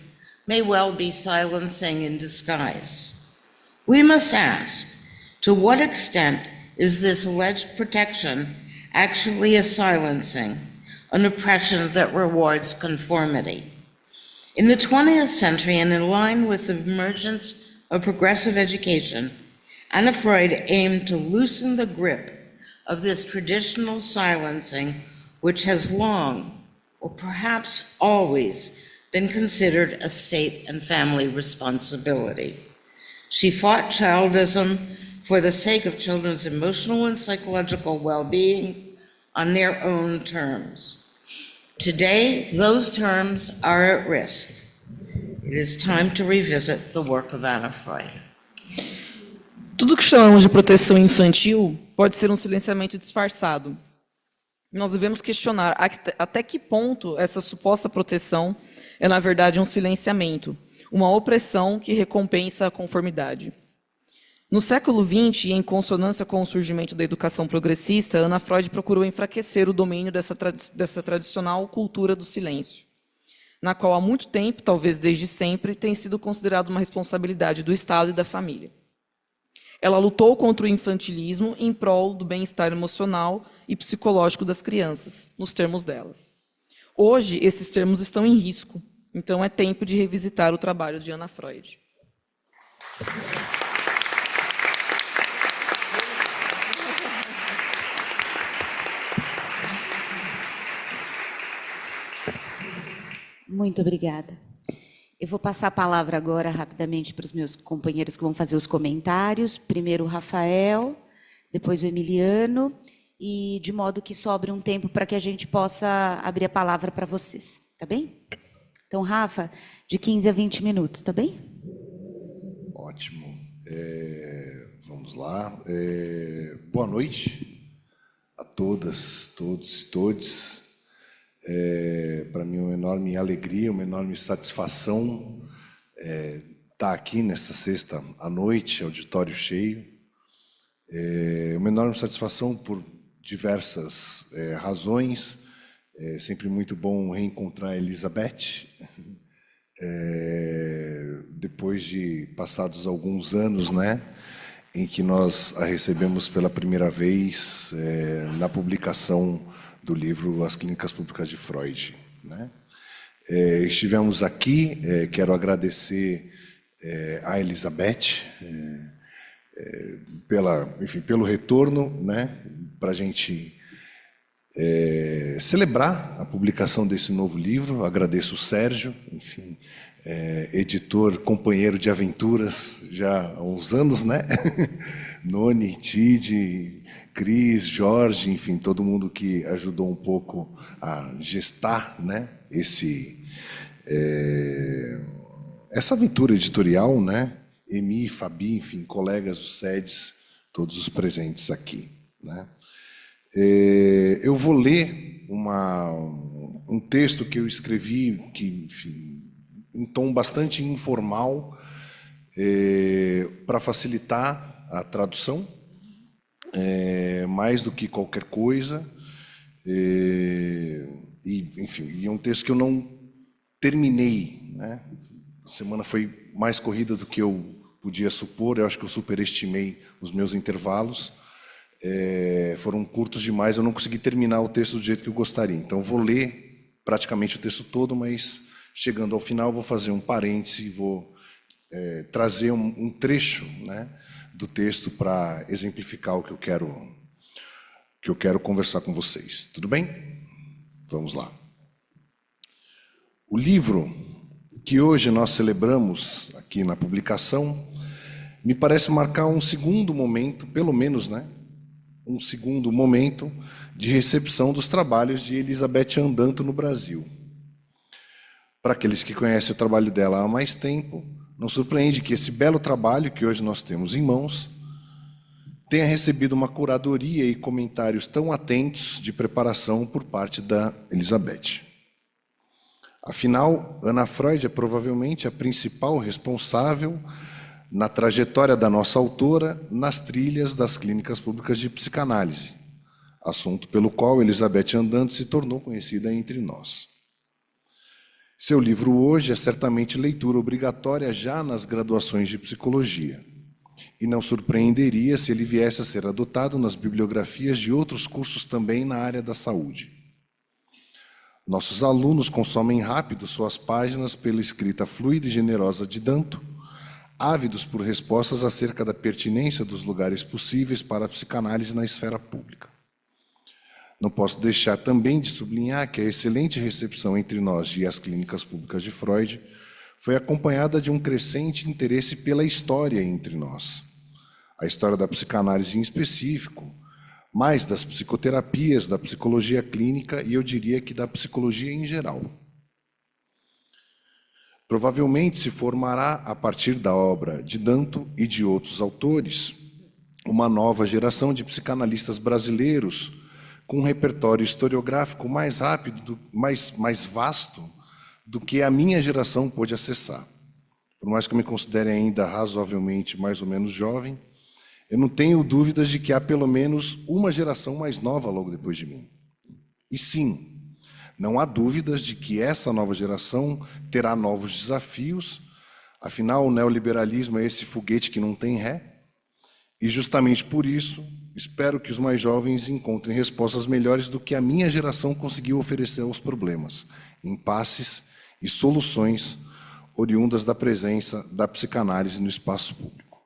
may well be silencing in disguise. We must ask, to what extent is this alleged protection actually a silencing, an oppression that rewards conformity? In the 20th century, and in line with the emergence of progressive education, Anna Freud aimed to loosen the grip of this traditional silencing, which has long, or perhaps always, been considered a state and family responsibility. She fought childism for the sake of children's emotional and psychological well-being on their own terms. Today, those terms are at risk. It is time to revisit the work of Anna Freud. Tudo que chamamos de proteção infantil pode ser um silenciamento disfarçado. Nós devemos questionar até que ponto essa suposta proteção é, na verdade, um silenciamento, uma opressão que recompensa a conformidade. No século XX, e em consonância com o surgimento da educação progressista, Anna Freud procurou enfraquecer o domínio dessa tradicional cultura do silêncio, na qual há muito tempo, talvez desde sempre, tem sido considerado uma responsabilidade do Estado e da família. Ela lutou contra o infantilismo em prol do bem-estar emocional e psicológico das crianças, nos termos delas. Hoje, esses termos estão em risco, então é tempo de revisitar o trabalho de Anna Freud. Muito obrigada. Eu vou passar a palavra agora rapidamente para os meus companheiros que vão fazer os comentários. Primeiro o Rafael, depois o Emiliano, e de modo que sobre um tempo para que a gente possa abrir a palavra para vocês. Tá bem? Então, Rafa, de 15 a 20 minutos, tá bem? Ótimo. Vamos lá. Boa noite a todas, todos e todes. Para mim é uma enorme alegria, uma enorme satisfação estar aqui nessa sexta à noite, auditório cheio. Uma enorme satisfação por diversas razões. É sempre muito bom reencontrar a Elizabeth. Depois de passados alguns anos, né, em que nós a recebemos pela primeira vez na publicação do livro As Clínicas Públicas de Freud, né? Estivemos aqui, quero agradecer a Elizabeth pelo retorno, né, para a gente celebrar a publicação desse novo livro. Agradeço o Sérgio, enfim, editor, companheiro de aventuras já há uns anos, né? Noni, Tide, Cris, Jorge, enfim, todo mundo que ajudou um pouco a gestar, né, essa aventura editorial, né? Emi, Fabi, enfim, colegas do SEDES, todos os presentes aqui, né? Eu vou ler um texto que eu escrevi, que, enfim, em tom bastante informal, para facilitar a tradução, mais do que qualquer coisa, enfim, e é um texto que eu não terminei, né? A semana foi mais corrida do que eu podia supor. Eu acho que eu superestimei os meus intervalos, foram curtos demais, eu não consegui terminar o texto do jeito que eu gostaria. Então, vou ler praticamente o texto todo, mas, chegando ao final, vou fazer um parêntese e vou trazer um trecho, né, do texto para exemplificar o que eu quero conversar com vocês. Tudo bem? Vamos lá. O livro que hoje nós celebramos aqui na publicação me parece marcar um segundo momento, pelo menos, né, um segundo momento de recepção dos trabalhos de Elizabeth Andanto no Brasil. Para aqueles que conhecem o trabalho dela há mais tempo, não surpreende que esse belo trabalho que hoje nós temos em mãos tenha recebido uma curadoria e comentários tão atentos de preparação por parte da Elizabeth. Afinal, Ana Freud é provavelmente a principal responsável na trajetória da nossa autora nas trilhas das clínicas públicas de psicanálise, assunto pelo qual Elizabeth Andando se tornou conhecida entre nós. Seu livro hoje é certamente leitura obrigatória já nas graduações de psicologia, e não surpreenderia se ele viesse a ser adotado nas bibliografias de outros cursos também na área da saúde. Nossos alunos consomem rápido suas páginas pela escrita fluida e generosa de Danto, ávidos por respostas acerca da pertinência dos lugares possíveis para a psicanálise na esfera pública. Não posso deixar também de sublinhar que a excelente recepção entre nós e as clínicas públicas de Freud foi acompanhada de um crescente interesse pela história entre nós. A história da psicanálise em específico, mais das psicoterapias, da psicologia clínica e eu diria que da psicologia em geral. Provavelmente se formará, a partir da obra de Danto e de outros autores, uma nova geração de psicanalistas brasileiros com um repertório historiográfico mais rápido, mais vasto do que a minha geração pôde acessar. Por mais que eu me considere ainda razoavelmente mais ou menos jovem, eu não tenho dúvidas de que há pelo menos uma geração mais nova logo depois de mim. E sim, não há dúvidas de que essa nova geração terá novos desafios, afinal o neoliberalismo é esse foguete que não tem ré, e justamente por isso espero que os mais jovens encontrem respostas melhores do que a minha geração conseguiu oferecer aos problemas, impasses e soluções oriundas da presença da psicanálise no espaço público.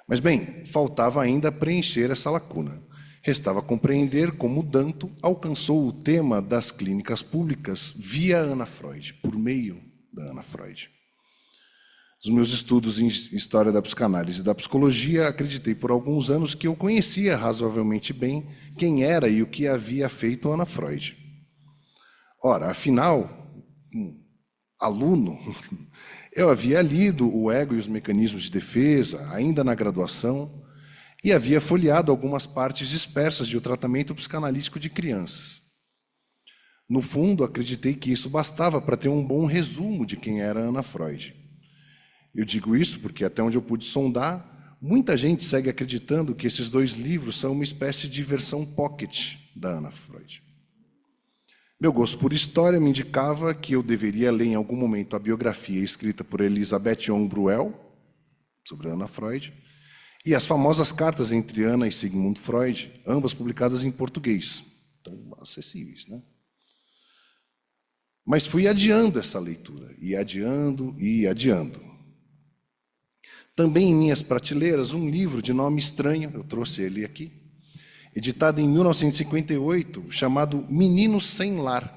Mas, bem, faltava ainda preencher essa lacuna. Restava compreender como Danto alcançou o tema das clínicas públicas via Ana Freud, por meio da Ana Freud. Nos meus estudos em História da Psicanálise e da Psicologia, acreditei por alguns anos que eu conhecia razoavelmente bem quem era e o que havia feito Ana Freud. Ora, afinal, aluno, eu havia lido O Ego e os Mecanismos de Defesa, ainda na graduação, e havia folheado algumas partes dispersas de O Tratamento Psicanalítico de Crianças. No fundo, acreditei que isso bastava para ter um bom resumo de quem era Ana Freud. Eu digo isso porque, até onde eu pude sondar, muita gente segue acreditando que esses dois livros são uma espécie de versão pocket da Ana Freud. Meu gosto por história me indicava que eu deveria ler em algum momento a biografia escrita por Elizabeth Young Bruell, sobre Ana Freud, e as famosas cartas entre Ana e Sigmund Freud, ambas publicadas em português, então acessíveis, né? Mas fui adiando essa leitura, e adiando, e adiando. Também em minhas prateleiras, um livro de nome estranho, eu trouxe ele aqui, editado em 1958, chamado Meninos Sem Lar.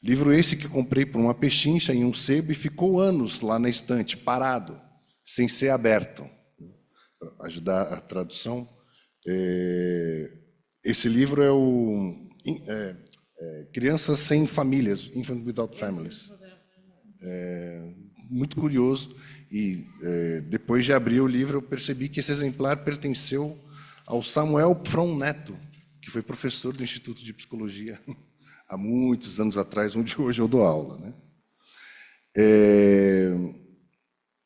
Livro esse que comprei por uma pechincha em um sebo e ficou anos lá na estante, parado, sem ser aberto. Para ajudar a tradução, esse livro é o Crianças Sem Famílias, Infant Without Families. Muito curioso, e depois de abrir o livro eu percebi que esse exemplar pertenceu ao Samuel Pfron Neto, que foi professor do Instituto de Psicologia há muitos anos atrás, onde hoje eu dou aula, né?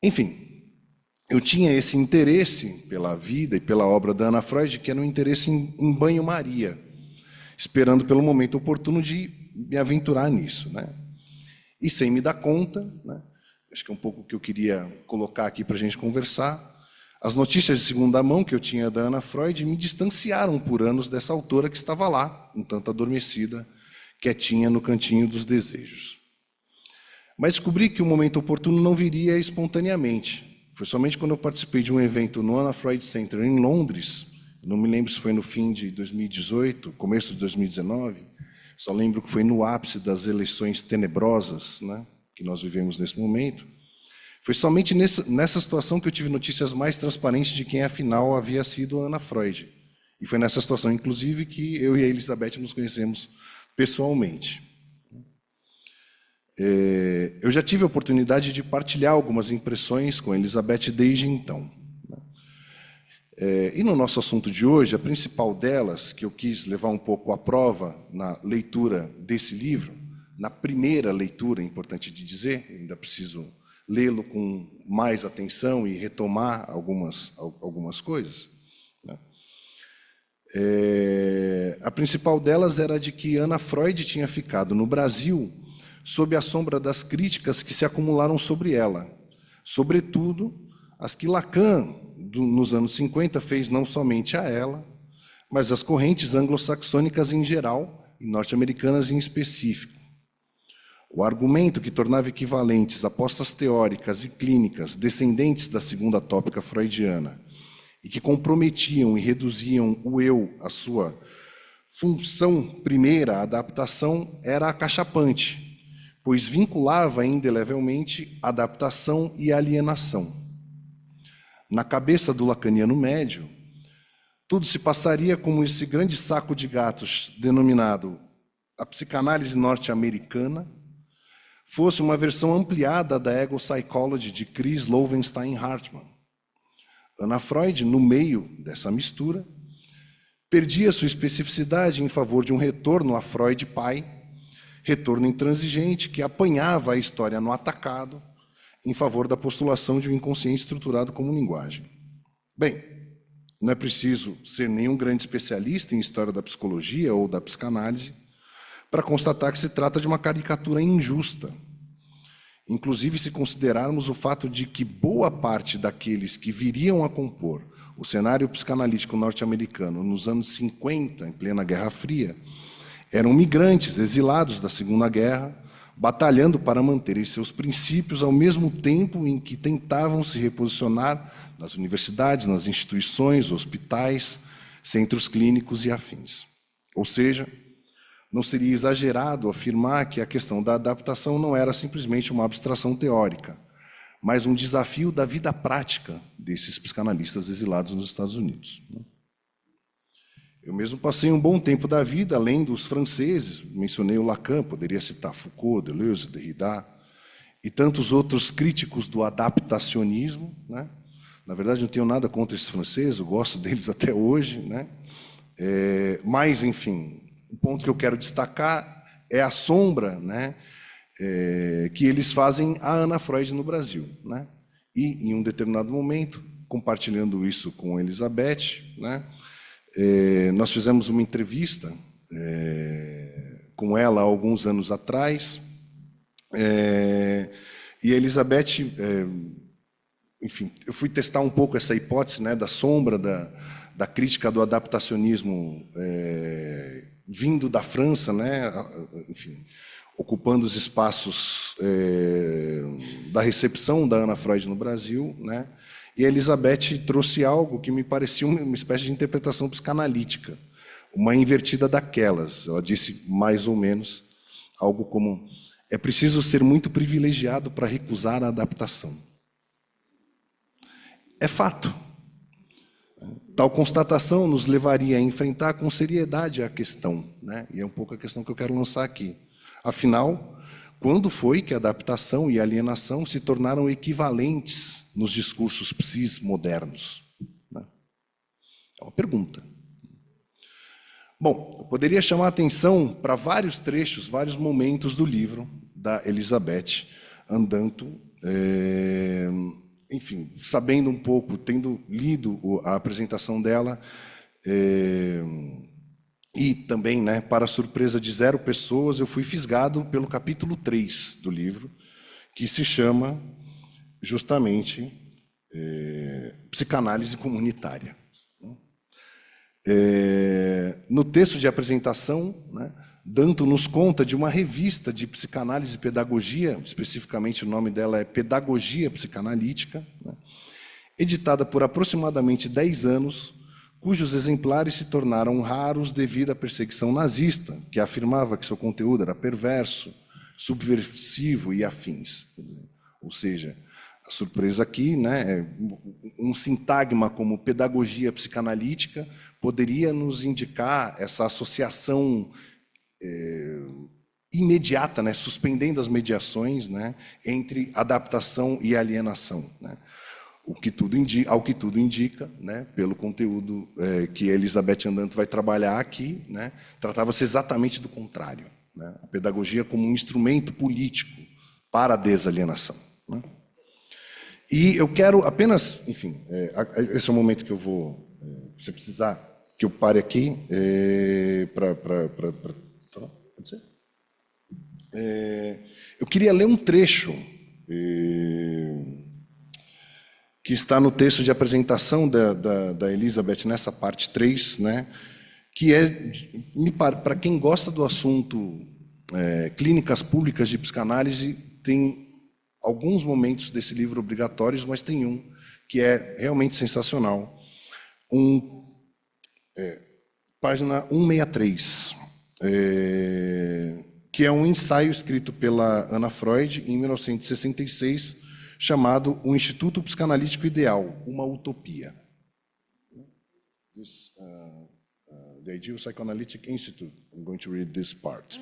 Enfim, eu tinha esse interesse pela vida e pela obra da Ana Freud, que era um interesse em banho-maria, esperando pelo momento oportuno de me aventurar nisso, né? E sem me dar conta, né? Acho que é um pouco o que eu queria colocar aqui para a gente conversar. As notícias de segunda mão que eu tinha da Ana Freud me distanciaram por anos dessa autora que estava lá, um tanto adormecida, quietinha no cantinho dos desejos. Mas descobri que o momento oportuno não viria espontaneamente. Foi somente quando eu participei de um evento no Ana Freud Center em Londres, não me lembro se foi no fim de 2018, começo de 2019, só lembro que foi no ápice das eleições tenebrosas, né, que nós vivemos nesse momento. Foi somente nessa situação que eu tive notícias mais transparentes de quem, afinal, havia sido a Ana Freud. E foi nessa situação, inclusive, que eu e a Elizabeth nos conhecemos pessoalmente. Eu já tive a oportunidade de partilhar algumas impressões com Elizabeth desde então. E no nosso assunto de hoje, a principal delas, que eu quis levar um pouco à prova na leitura desse livro, na primeira leitura, é importante de dizer, ainda preciso lê-lo com mais atenção e retomar algumas coisas. A principal delas era de que Ana Freud tinha ficado no Brasil sob a sombra das críticas que se acumularam sobre ela, sobretudo as que Lacan, nos anos 50, fez não somente a ela, mas às correntes anglo-saxônicas em geral e norte-americanas em específico. O argumento que tornava equivalentes apostas teóricas e clínicas descendentes da segunda tópica freudiana e que comprometiam e reduziam o eu à sua função primeira, a adaptação, era acachapante, pois vinculava indelevelmente adaptação e alienação. Na cabeça do lacaniano médio, tudo se passaria como esse grande saco de gatos denominado a psicanálise norte-americana fosse uma versão ampliada da Ego Psychology de Chris Loewenstein Hartmann. Ana Freud, no meio dessa mistura, perdia sua especificidade em favor de um retorno a Freud pai, retorno intransigente que apanhava a história no atacado em favor da postulação de um inconsciente estruturado como linguagem. Bem, não é preciso ser nenhum grande especialista em história da psicologia ou da psicanálise para constatar que se trata de uma caricatura injusta. Inclusive, se considerarmos o fato de que boa parte daqueles que viriam a compor o cenário psicanalítico norte-americano nos anos 50, em plena Guerra Fria, eram migrantes exilados da Segunda Guerra, batalhando para manterem seus princípios ao mesmo tempo em que tentavam se reposicionar nas universidades, nas instituições, hospitais, centros clínicos e afins. Ou seja, não seria exagerado afirmar que a questão da adaptação não era simplesmente uma abstração teórica, mas um desafio da vida prática desses psicanalistas exilados nos Estados Unidos. Eu mesmo passei um bom tempo da vida, além dos franceses, mencionei o Lacan, poderia citar Foucault, Deleuze, Derrida, e tantos outros críticos do adaptacionismo. Na verdade, não tenho nada contra esses franceses, eu gosto deles até hoje. Mas, enfim, o ponto que eu quero destacar é a sombra que eles fazem a Ana Freud no Brasil. E, em um determinado momento, compartilhando isso com Elizabeth, nós fizemos uma entrevista com ela há alguns anos atrás, e a Elizabeth, enfim, eu fui testar um pouco essa hipótese da sombra da crítica do adaptacionismo vindo da França, enfim, ocupando os espaços da recepção da Ana Freud no Brasil, E a Elizabeth trouxe algo que me parecia uma espécie de interpretação psicanalítica, uma invertida daquelas. Ela disse mais ou menos algo como: é preciso ser muito privilegiado para recusar a adaptação. É fato. Tal constatação nos levaria a enfrentar com seriedade a questão, e é um pouco a questão que eu quero lançar aqui. Afinal, quando foi que a adaptação e a alienação se tornaram equivalentes nos discursos psis modernos? É uma pergunta. Bom, eu poderia chamar a atenção para vários trechos, vários momentos do livro da Elizabeth Andanto, enfim, sabendo um pouco, tendo lido a apresentação dela, e também, para a surpresa de 0 pessoas, eu fui fisgado pelo capítulo 3 do livro, que se chama justamente Psicanálise Comunitária. No texto de apresentação, Danto nos conta de uma revista de psicanálise e pedagogia, especificamente o nome dela é Pedagogia Psicanalítica, editada por aproximadamente 10 anos, cujos exemplares se tornaram raros devido à perseguição nazista, que afirmava que seu conteúdo era perverso, subversivo e afins. Ou seja, a surpresa aqui, um sintagma como pedagogia psicanalítica poderia nos indicar essa associação imediata, né, suspendendo as mediações, né, entre adaptação e alienação, né? Ao que tudo indica, né, pelo conteúdo que a Elizabeth Andanto vai trabalhar aqui, né, tratava-se exatamente do contrário, né, a pedagogia como um instrumento político para a desalienação, né? E eu quero apenas, enfim, esse é o momento que eu vou, se precisar que eu pare aqui para falar, pode ser? Eu queria ler um trecho que está no texto de apresentação da Elizabeth, nessa parte 3, né, que para quem gosta do assunto clínicas públicas de psicanálise, tem alguns momentos desse livro obrigatórios, mas tem um que é realmente sensacional. Página 163, que é um ensaio escrito pela Anna Freud em 1966, chamado O Instituto Psicanalítico Ideal, uma Utopia. The Ideal Psychoanalytic Institute. I'm going to read this part.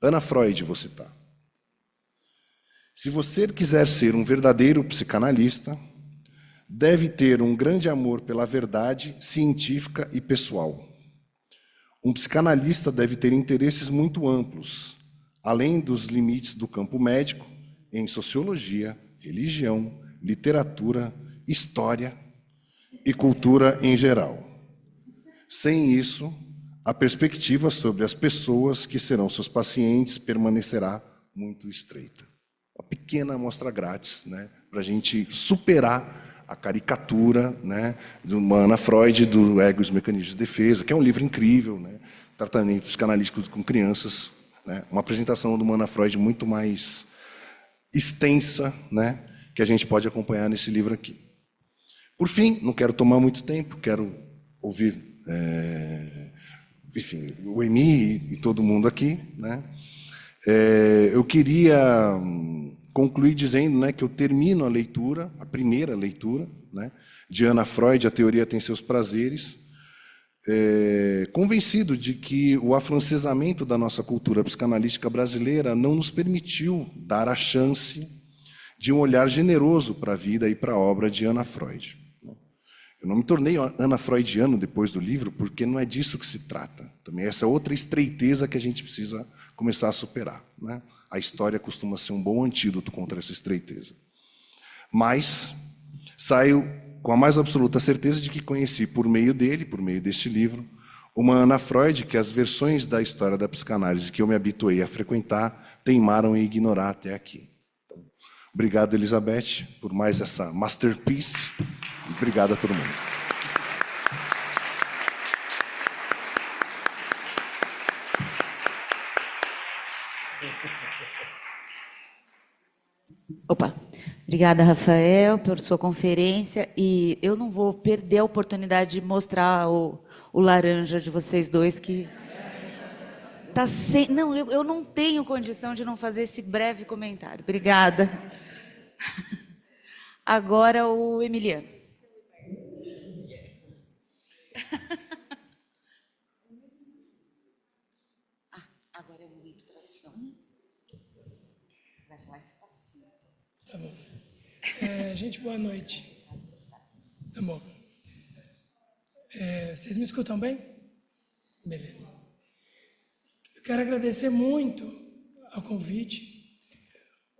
Anna Freud, vou citar. Se você quiser ser um verdadeiro psicanalista, deve ter um grande amor pela verdade científica e pessoal. Um psicanalista deve ter interesses muito amplos, além dos limites do campo médico, em sociologia, religião, literatura, história e cultura em geral. Sem isso, a perspectiva sobre as pessoas que serão seus pacientes permanecerá muito estreita. Uma pequena amostra grátis, né, para a gente superar a caricatura, né, de Anna Freud, do Ego e os Mecanismos de Defesa, que é um livro incrível, né, tratamento psicanalítico com crianças, né, uma apresentação de Anna Freud muito mais extensa, né, que a gente pode acompanhar nesse livro aqui. Por fim, não quero tomar muito tempo, quero ouvir, enfim, o Emi e todo mundo aqui, né. Eu queria concluir dizendo, né, que eu termino a leitura, a primeira leitura, né, de Anna Freud, A Teoria Tem Seus Prazeres, convencido de que o afrancesamento da nossa cultura psicanalítica brasileira não nos permitiu dar a chance de um olhar generoso para a vida e para a obra de Anna Freud. Eu não me tornei Anna Freudiano depois do livro, porque não é disso que se trata. Também essa é outra estreiteza que a gente precisa começar a superar, né? A história costuma ser um bom antídoto contra essa estreiteza. Mas saio com a mais absoluta certeza de que conheci, por meio dele, por meio deste livro, uma Anna Freud que as versões da história da psicanálise que eu me habituei a frequentar teimaram em ignorar até aqui. Então, obrigado, Elizabeth, por mais essa masterpiece. Obrigado a todo mundo. Opa, obrigada, Rafael, por sua conferência. E eu não vou perder a oportunidade de mostrar o laranja de vocês dois, que tá sem... Não, eu não tenho condição de não fazer esse breve comentário. Obrigada. Agora o Emiliano. Agora é o momento de tradução. Vai falar esse passinho. Tá bom. Gente, boa noite. Tá bom. Vocês me escutam bem? Beleza. Eu quero agradecer muito ao convite,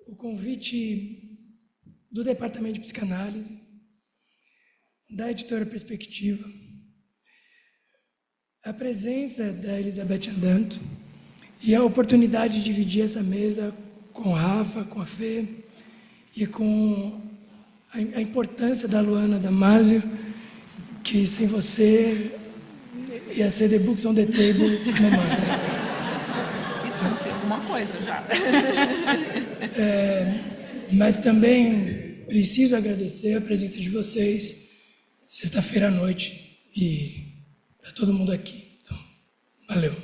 o convite do Departamento de Psicanálise, da Editora Perspectiva, a presença da Elizabeth Andanto e a oportunidade de dividir essa mesa com a Rafa, com a Fê e com a importância da Luana Damasio, que sem você ia ser The Books on the Table no máximo. Isso tem alguma coisa já. Mas também preciso agradecer a presença de vocês sexta-feira à noite e tá todo mundo aqui. Então, valeu.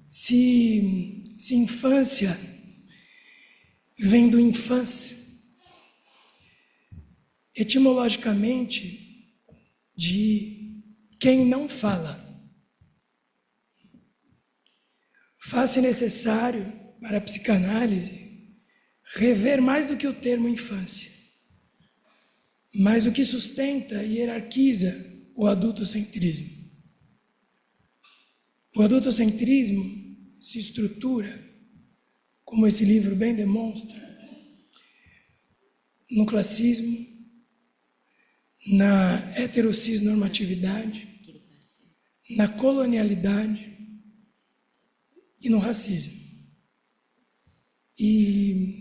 Se infância vem do infância, etimologicamente, de quem não fala. Faz-se necessário, para a psicanálise, rever mais do que o termo infância, mas o que sustenta e hierarquiza o adultocentrismo. O adultocentrismo se estrutura, como esse livro bem demonstra, no classismo, na heterocisnormatividade, na colonialidade e no racismo. E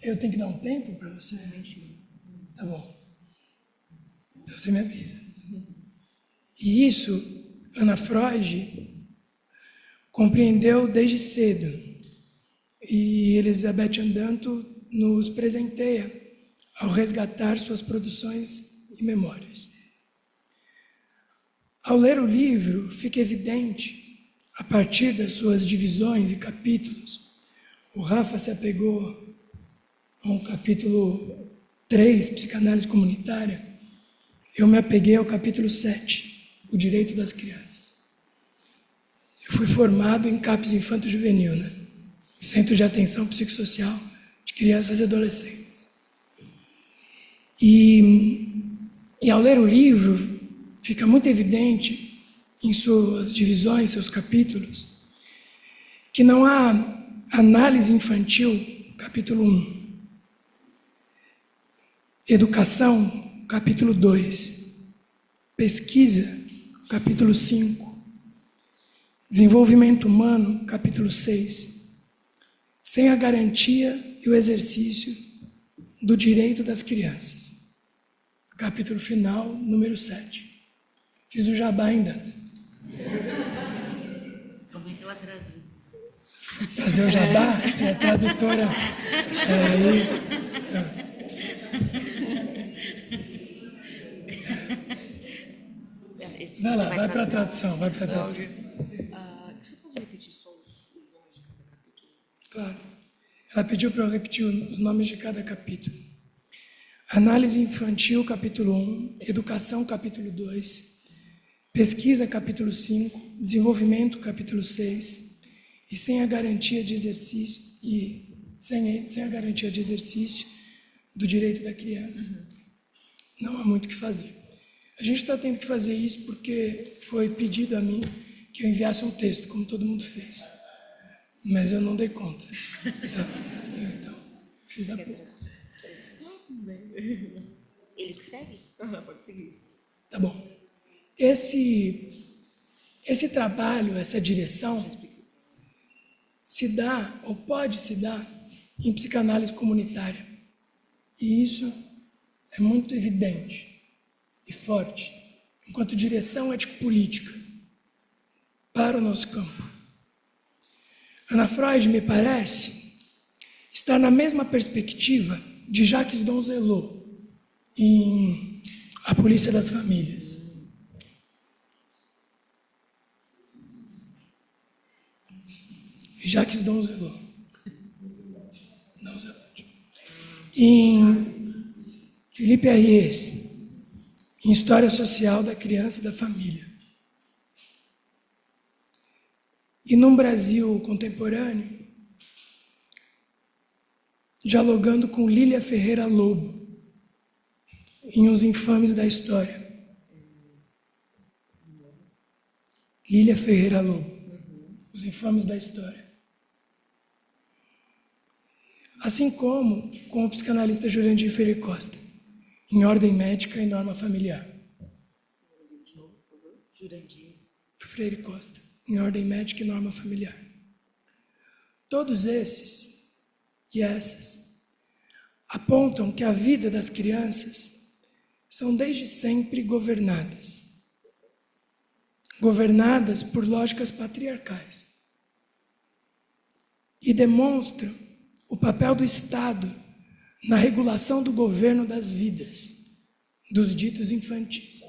eu tenho que dar um tempo para você? Tá bom. Então você me avisa. E isso Ana Freud compreendeu desde cedo. E Elizabeth Andanto nos presenteia ao resgatar suas produções e memórias. Ao ler o livro, fica evidente, a partir das suas divisões e capítulos, o Rafa se apegou a um capítulo 3, psicanálise comunitária, eu me apeguei ao capítulo 7, o direito das crianças. Eu fui formado em CAPS Infanto-Juvenil, Centro de Atenção Psicossocial de Crianças e Adolescentes. E ao ler o livro, fica muito evidente, em suas divisões, seus capítulos, que não há análise infantil, capítulo 1, educação, capítulo 2, pesquisa, capítulo 5, desenvolvimento humano, capítulo 6, sem a garantia e o exercício do direito das crianças, capítulo final, número 7. Fiz o jabá ainda. Como é que ela traduz? Fazer o jabá é a tradutora. Vai lá, vai para a tradução, vai para a tradução. Você pode repetir só os nomes de cada capítulo? Claro. Ela pediu para eu repetir os nomes de cada capítulo. Análise infantil, capítulo 1, educação, capítulo 2, pesquisa, capítulo 5, desenvolvimento, capítulo 6, e sem a garantia de exercício, sem a garantia de exercício do direito da criança. Não há muito o que fazer. A gente está tendo que fazer isso porque foi pedido a mim que eu enviasse um texto, como todo mundo fez. Mas eu não dei conta. Então fiz a pouco. Ele que segue? Pode seguir. Tá bom. Esse trabalho, essa direção, se dá, ou pode se dar, em psicanálise comunitária. E isso é muito evidente e forte, enquanto direção ético-política para o nosso campo. Ana Freud, me parece, está na mesma perspectiva de Jacques Donzelot, em A Polícia das Famílias. Jacques Donzelot. Em Philippe Ariès, em História Social da Criança e da Família. E num Brasil contemporâneo, dialogando com Lília Ferreira Lobo, em Os Infames da História. Lília Ferreira Lobo, Os Infames da História. Assim como com o psicanalista Jurandir Freire Costa, em Ordem Médica e Norma Familiar. Jurandir. Freire Costa, em Ordem Médica e Norma Familiar. Todos esses e essas apontam que a vida das crianças são desde sempre governadas por lógicas patriarcais, e demonstram o papel do Estado na regulação do governo das vidas, dos ditos infantis.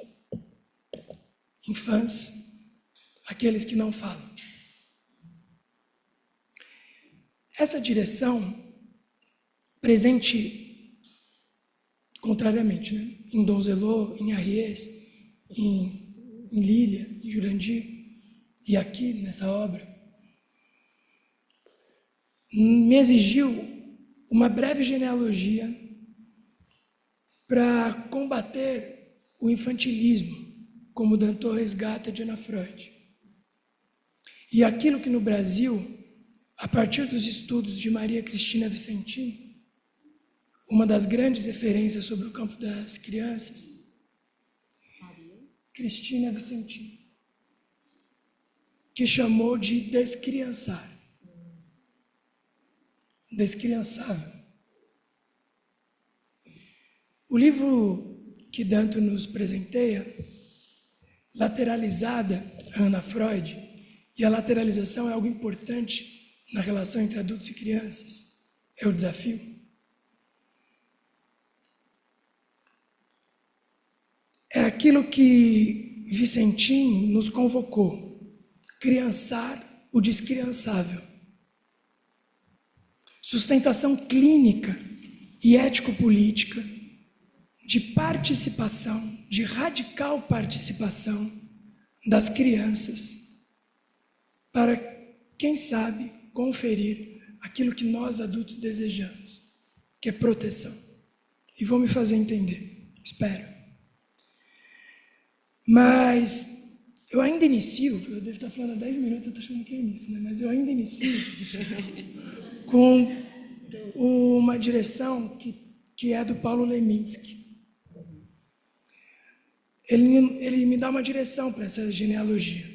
Infãs, aqueles que não falam. Essa direção, presente contrariamente, né? Em Donzelot, em Arries, em Lília, em Jurandir, e aqui nessa obra, me exigiu uma breve genealogia para combater o infantilismo, como Danton resgata de Ana Freud. E aquilo que no Brasil, a partir dos estudos de Maria Cristina Vicentim, uma das grandes referências sobre o campo das crianças, Cristina Vicentim, que chamou de descriançar. Descriançável. O livro que Danton nos presenteia, Lateralizada, Ana Freud, e a lateralização é algo importante na relação entre adultos e crianças, é o desafio. É aquilo que Vicentim nos convocou, criançar o descriançável. Sustentação clínica e ético-política de participação, de radical participação das crianças para, quem sabe, conferir aquilo que nós adultos desejamos, que é proteção. E vou me fazer entender, espero. Mas eu ainda inicio, eu devo estar falando há 10 minutos, eu estou achando que é início, né? Mas eu ainda inicio com uma direção que é do Paulo Leminski. Ele me dá uma direção para essa genealogia.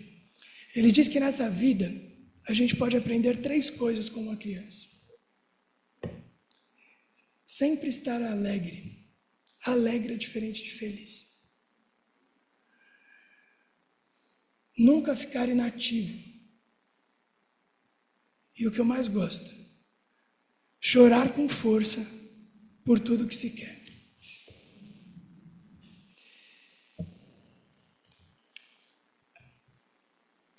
Ele diz que nessa vida a gente pode aprender 3 coisas com uma criança. Sempre estar alegre. Alegre é diferente de feliz. Nunca ficar inativo. E o que eu mais gosto, chorar com força por tudo que se quer.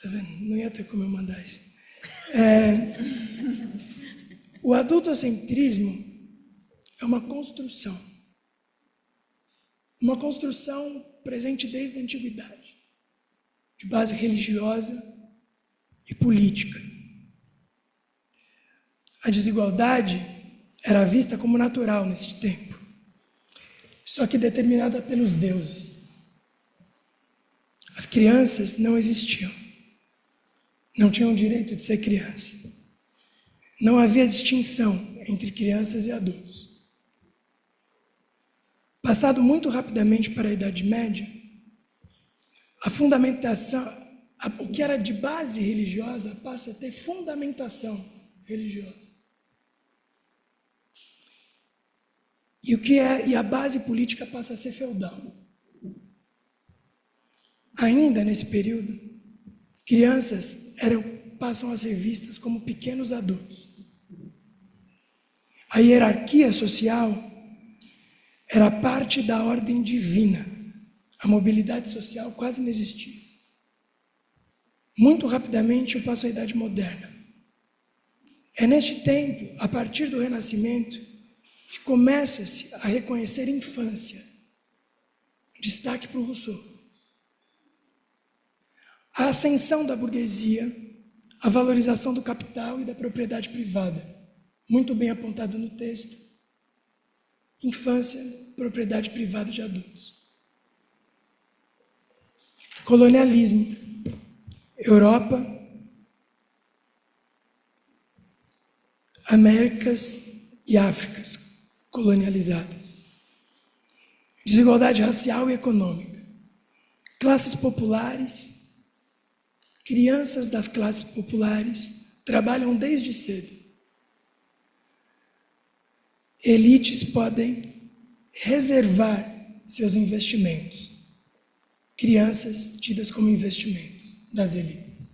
Tá vendo? Não ia ter como eu mandar isso. O adultocentrismo é uma construção. Uma construção presente desde a antiguidade, de base religiosa e política. A desigualdade era vista como natural neste tempo, só que determinada pelos deuses. As crianças não existiam. Não tinham o direito de ser criança. Não havia distinção entre crianças e adultos. Passado muito rapidamente para a Idade Média, a fundamentação, o que era de base religiosa passa a ter fundamentação religiosa. E a base política passa a ser feudal. Ainda nesse período, crianças passam a ser vistas como pequenos adultos. A hierarquia social era parte da ordem divina. A mobilidade social quase não existia. Muito rapidamente eu passo à Idade Moderna. É neste tempo, a partir do Renascimento, que começa-se a reconhecer infância. Destaque para o Rousseau. A ascensão da burguesia, a valorização do capital e da propriedade privada. Muito bem apontado no texto. Infância, propriedade privada de adultos. Colonialismo. Europa, Américas e Áfricas colonializadas. Desigualdade racial e econômica. Classes populares, crianças das classes populares trabalham desde cedo. Elites podem reservar seus investimentos. Crianças tidas como investimentos das elites.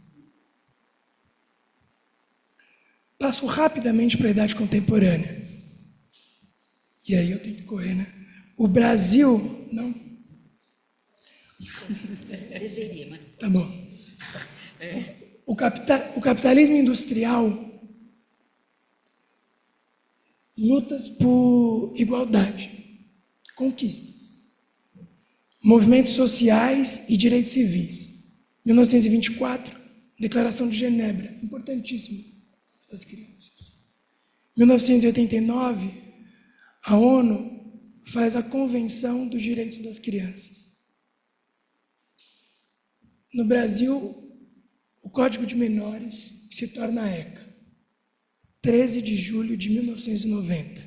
Passo rapidamente para a idade contemporânea. E aí eu tenho que correr, né? O Brasil, não? Deveria, mas... Tá bom. O capitalismo industrial luta por igualdade. Conquistas. Movimentos sociais e direitos civis. 1924, Declaração de Genebra, importantíssimo das crianças. 1989, a ONU faz a Convenção dos Direitos das Crianças. No Brasil, o Código de Menores se torna a ECA, 13 de julho de 1990.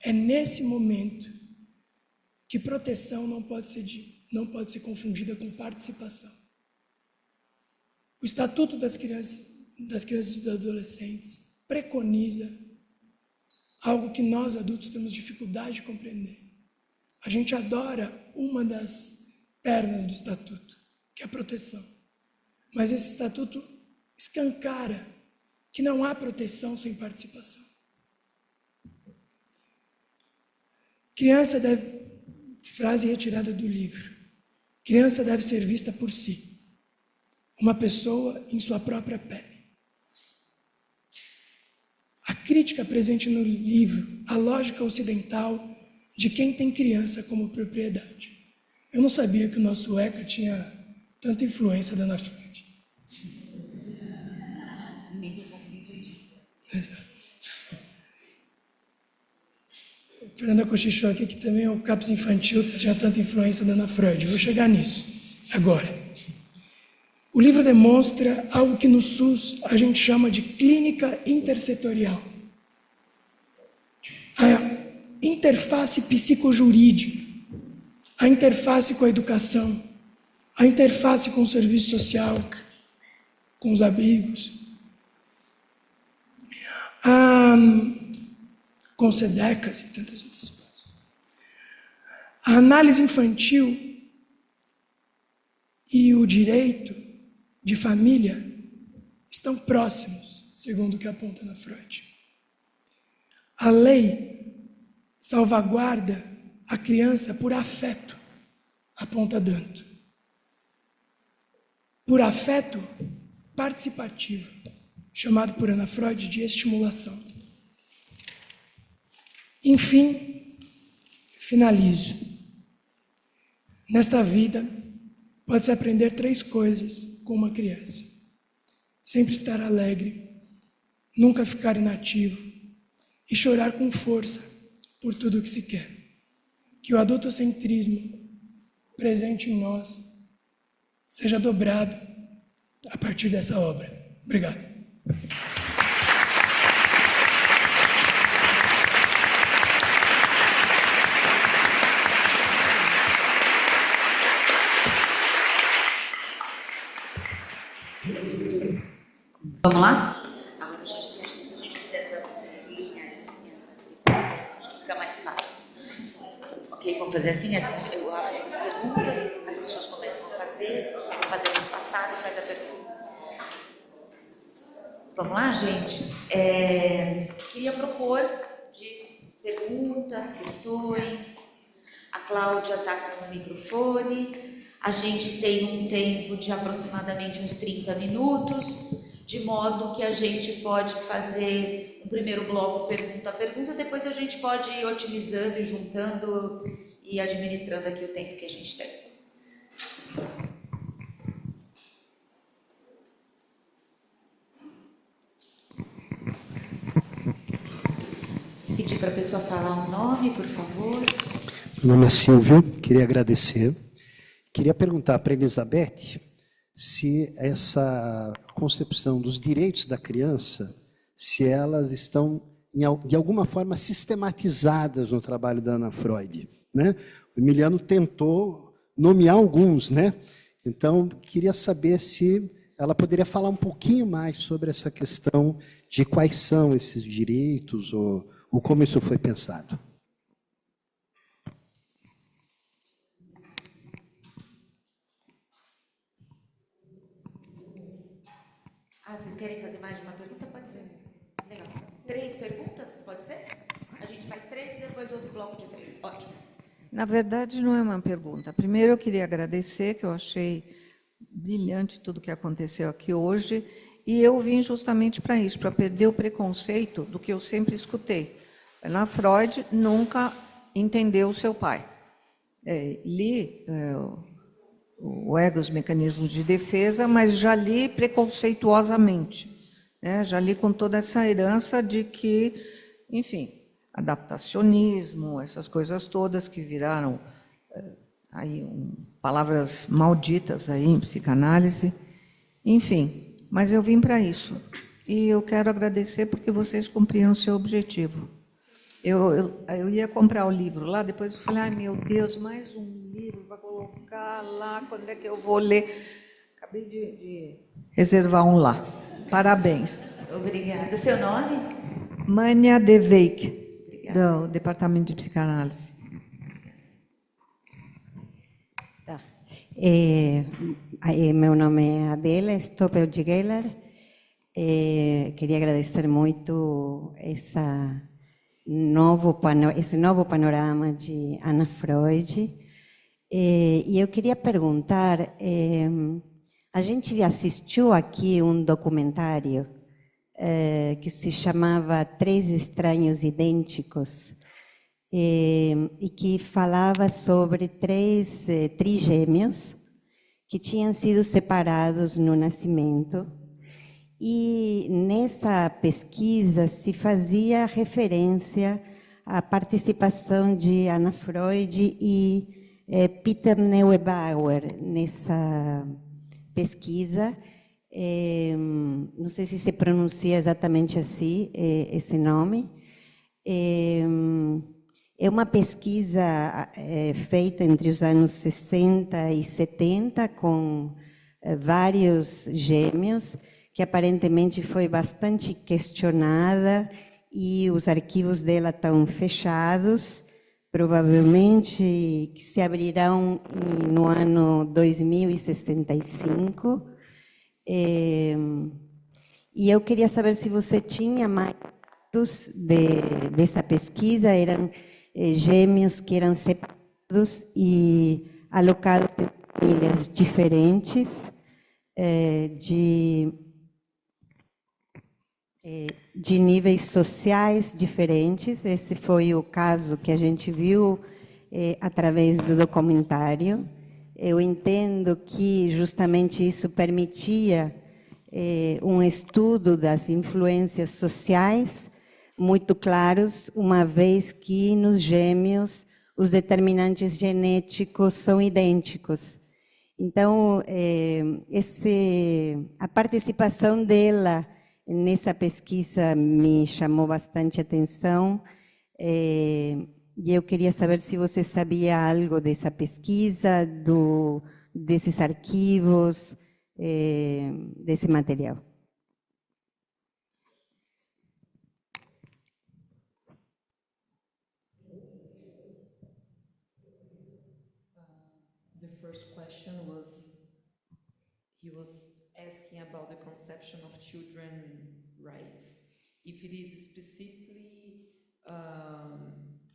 É nesse momento que proteção não pode ser confundida com participação. O Estatuto das Crianças e dos Adolescentes preconiza algo que nós adultos temos dificuldade de compreender. A gente adora uma das pernas do Estatuto, que é a proteção. Mas esse Estatuto escancara que não há proteção sem participação. Frase retirada do livro. Criança deve ser vista por si, uma pessoa em sua própria pele. A crítica presente no livro, a lógica ocidental de quem tem criança como propriedade. Eu não sabia que o nosso ECA tinha tanta influência da Ana Freud. Exato. Fernanda cochichou aqui que também o CAPS infantil tinha tanta influência da Ana Freud. Vou chegar nisso agora. O livro demonstra algo que no SUS a gente chama de clínica intersetorial. A interface psicojurídica, a interface com a educação, a interface com o serviço social, com os abrigos, com o SEDECAS e tantas outras coisas. A análise infantil e o direito de família estão próximos, segundo o que aponta na Freud. A lei salvaguarda a criança por afeto, aponta Danto. Por afeto participativo, chamado por Ana Freud de estimulação. Enfim, finalizo. Nesta vida, pode-se aprender 3 coisas com uma criança. Sempre estar alegre, nunca ficar inativo e chorar com força por tudo o que se quer. Que o adultocentrismo presente em nós seja dobrado a partir dessa obra. Obrigado. Vamos lá? Agora, se a gente fizer linha, fica mais fácil. Ok, vamos fazer assim? Eu abro as perguntas, as pessoas começam a fazer, vou fazer esse passado e faz a pergunta. Vamos lá, gente? Queria propor de perguntas, questões. A Cláudia está com o microfone. A gente tem um tempo de aproximadamente uns 30 minutos. De modo que a gente pode fazer um primeiro bloco pergunta a pergunta, depois a gente pode ir otimizando e juntando e administrando aqui o tempo que a gente tem. Pedir para a pessoa falar um nome, por favor. Meu nome é Silvio, queria agradecer. Queria perguntar para a Elizabeth se essa concepção dos direitos da criança, se elas estão, de alguma forma, sistematizadas no trabalho da Ana Freud, né? O Emiliano tentou nomear alguns, né? Então, queria saber se ela poderia falar um pouquinho mais sobre essa questão de quais são esses direitos ou como isso foi pensado. Vocês querem fazer mais de uma pergunta? Pode ser. Legal. 3 perguntas? Pode ser? A gente faz 3 e depois outro bloco de 3. Ótimo. Na verdade, não é uma pergunta. Primeiro, eu queria agradecer, que eu achei brilhante tudo que aconteceu aqui hoje, e eu vim justamente para isso, para perder o preconceito do que eu sempre escutei. Na Freud, nunca entender o seu pai. Li o Ego, os Mecanismos de Defesa, mas já li preconceituosamente, né? Já li com toda essa herança de que, enfim, adaptacionismo, essas coisas todas que viraram aí palavras malditas aí em psicanálise, enfim, mas eu vim para isso. E eu quero agradecer porque vocês cumpriram o seu objetivo. Eu ia comprar o livro lá, depois eu falei, ai meu Deus, mais um livro para colocar lá, quando é que eu vou ler? Acabei de reservar um lá. Parabéns. Obrigada. Seu nome? Mânia De Veik, do Departamento de Psicanálise. Tá. Meu nome é Adela Stoppel-Geller. Queria agradecer muito esse novo panorama de Anna Freud. E eu queria perguntar, a gente assistiu aqui um documentário que se chamava Três Estranhos Idênticos, e que falava sobre três trigêmeos que tinham sido separados no nascimento. E nessa pesquisa se fazia referência à participação de Anna Freud e Peter Neubauer nessa pesquisa. Não sei se se pronuncia exatamente assim esse nome. É uma pesquisa feita entre os anos 60 e 70 com vários gêmeos, que aparentemente foi bastante questionada e os arquivos dela estão fechados, provavelmente que se abrirão no ano 2065. E eu queria saber se você tinha mais dados dessa pesquisa, eram gêmeos que eram separados e alocados em famílias diferentes, de níveis sociais diferentes. Esse foi o caso que a gente viu através do documentário. Eu entendo que justamente isso permitia um estudo das influências sociais muito claros, uma vez que nos gêmeos os determinantes genéticos são idênticos. Então, a participação dela nessa pesquisa me chamou bastante atenção, e eu queria saber se você sabia algo dessa pesquisa, desses arquivos, desse material. The first question was, he was asking about the conception of children rights. If it is specifically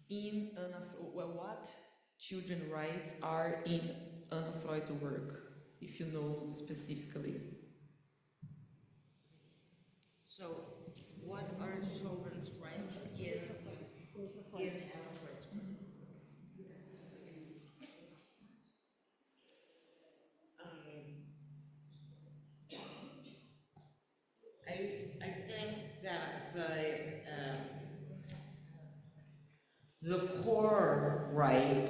in what children rights are in Anna Freud's work, if you know specifically. So, what are children's rights in Anna Freud's work? I think that the core right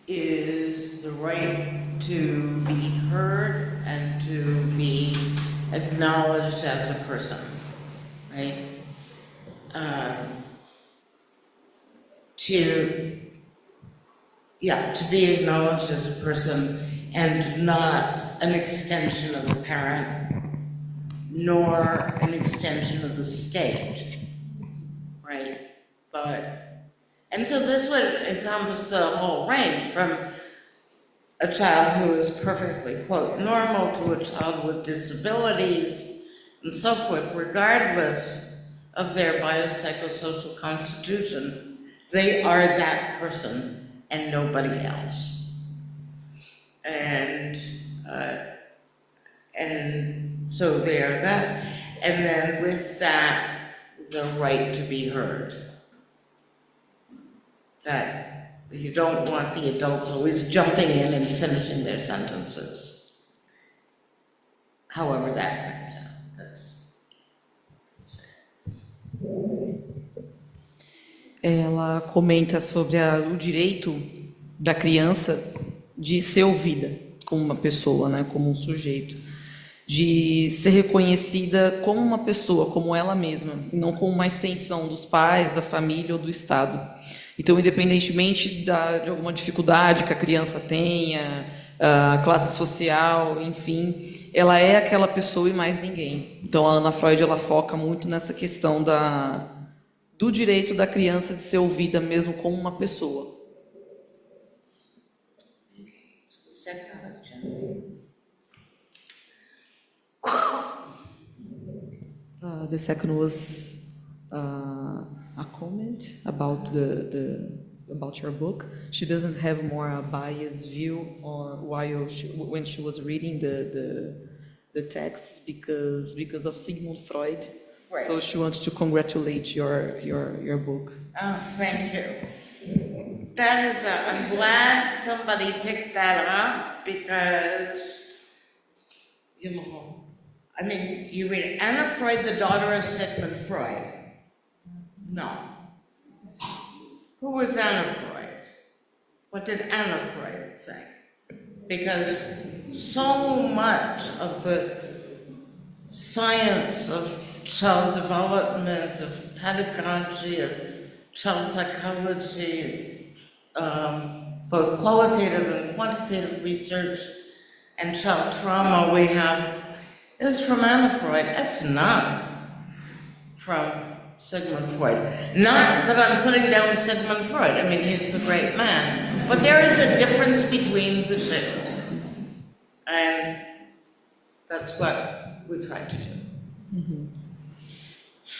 is the right to be heard and to be acknowledged as a person, right? To be acknowledged as a person and not an extension of the parent, nor an extension of the state, right? And so this would encompass the whole range from a child who is perfectly, quote, normal to a child with disabilities and so forth, regardless of their biopsychosocial constitution. They are that person and nobody else. And so they are that. And then with that, the right to be heard. that you don't want the adults always jumping in and finishing their sentences. However that turns out. Ela comenta sobre o direito da criança de ser ouvida como uma pessoa, né, como um sujeito, de ser reconhecida como uma pessoa, como ela mesma, e não como uma extensão dos pais, da família ou do Estado. Então, independentemente de alguma dificuldade que a criança tenha, a classe social, enfim, ela é aquela pessoa e mais ninguém. Então, a Ana Freud ela foca muito nessa questão do direito da criança de ser ouvida mesmo como uma pessoa. The second was a comment about about your book. She doesn't have more a biased view or when she was reading the texts because of Sigmund Freud. Right. So she wants to congratulate your book. Oh, thank you. That is, I'm glad somebody picked that up because, you know, I mean, you read Anna Freud, the daughter of Sigmund Freud. No. Who was Anna Freud? What did Anna Freud think? Because so much of the science of child development, of pedagogy, of child psychology, both qualitative and quantitative research, and child trauma we have is from Anna Freud. It's not from Sigmund Freud. Not that I'm putting down Sigmund Freud. I mean, he's the great man. But there is a difference between the two. And that's what we try to do.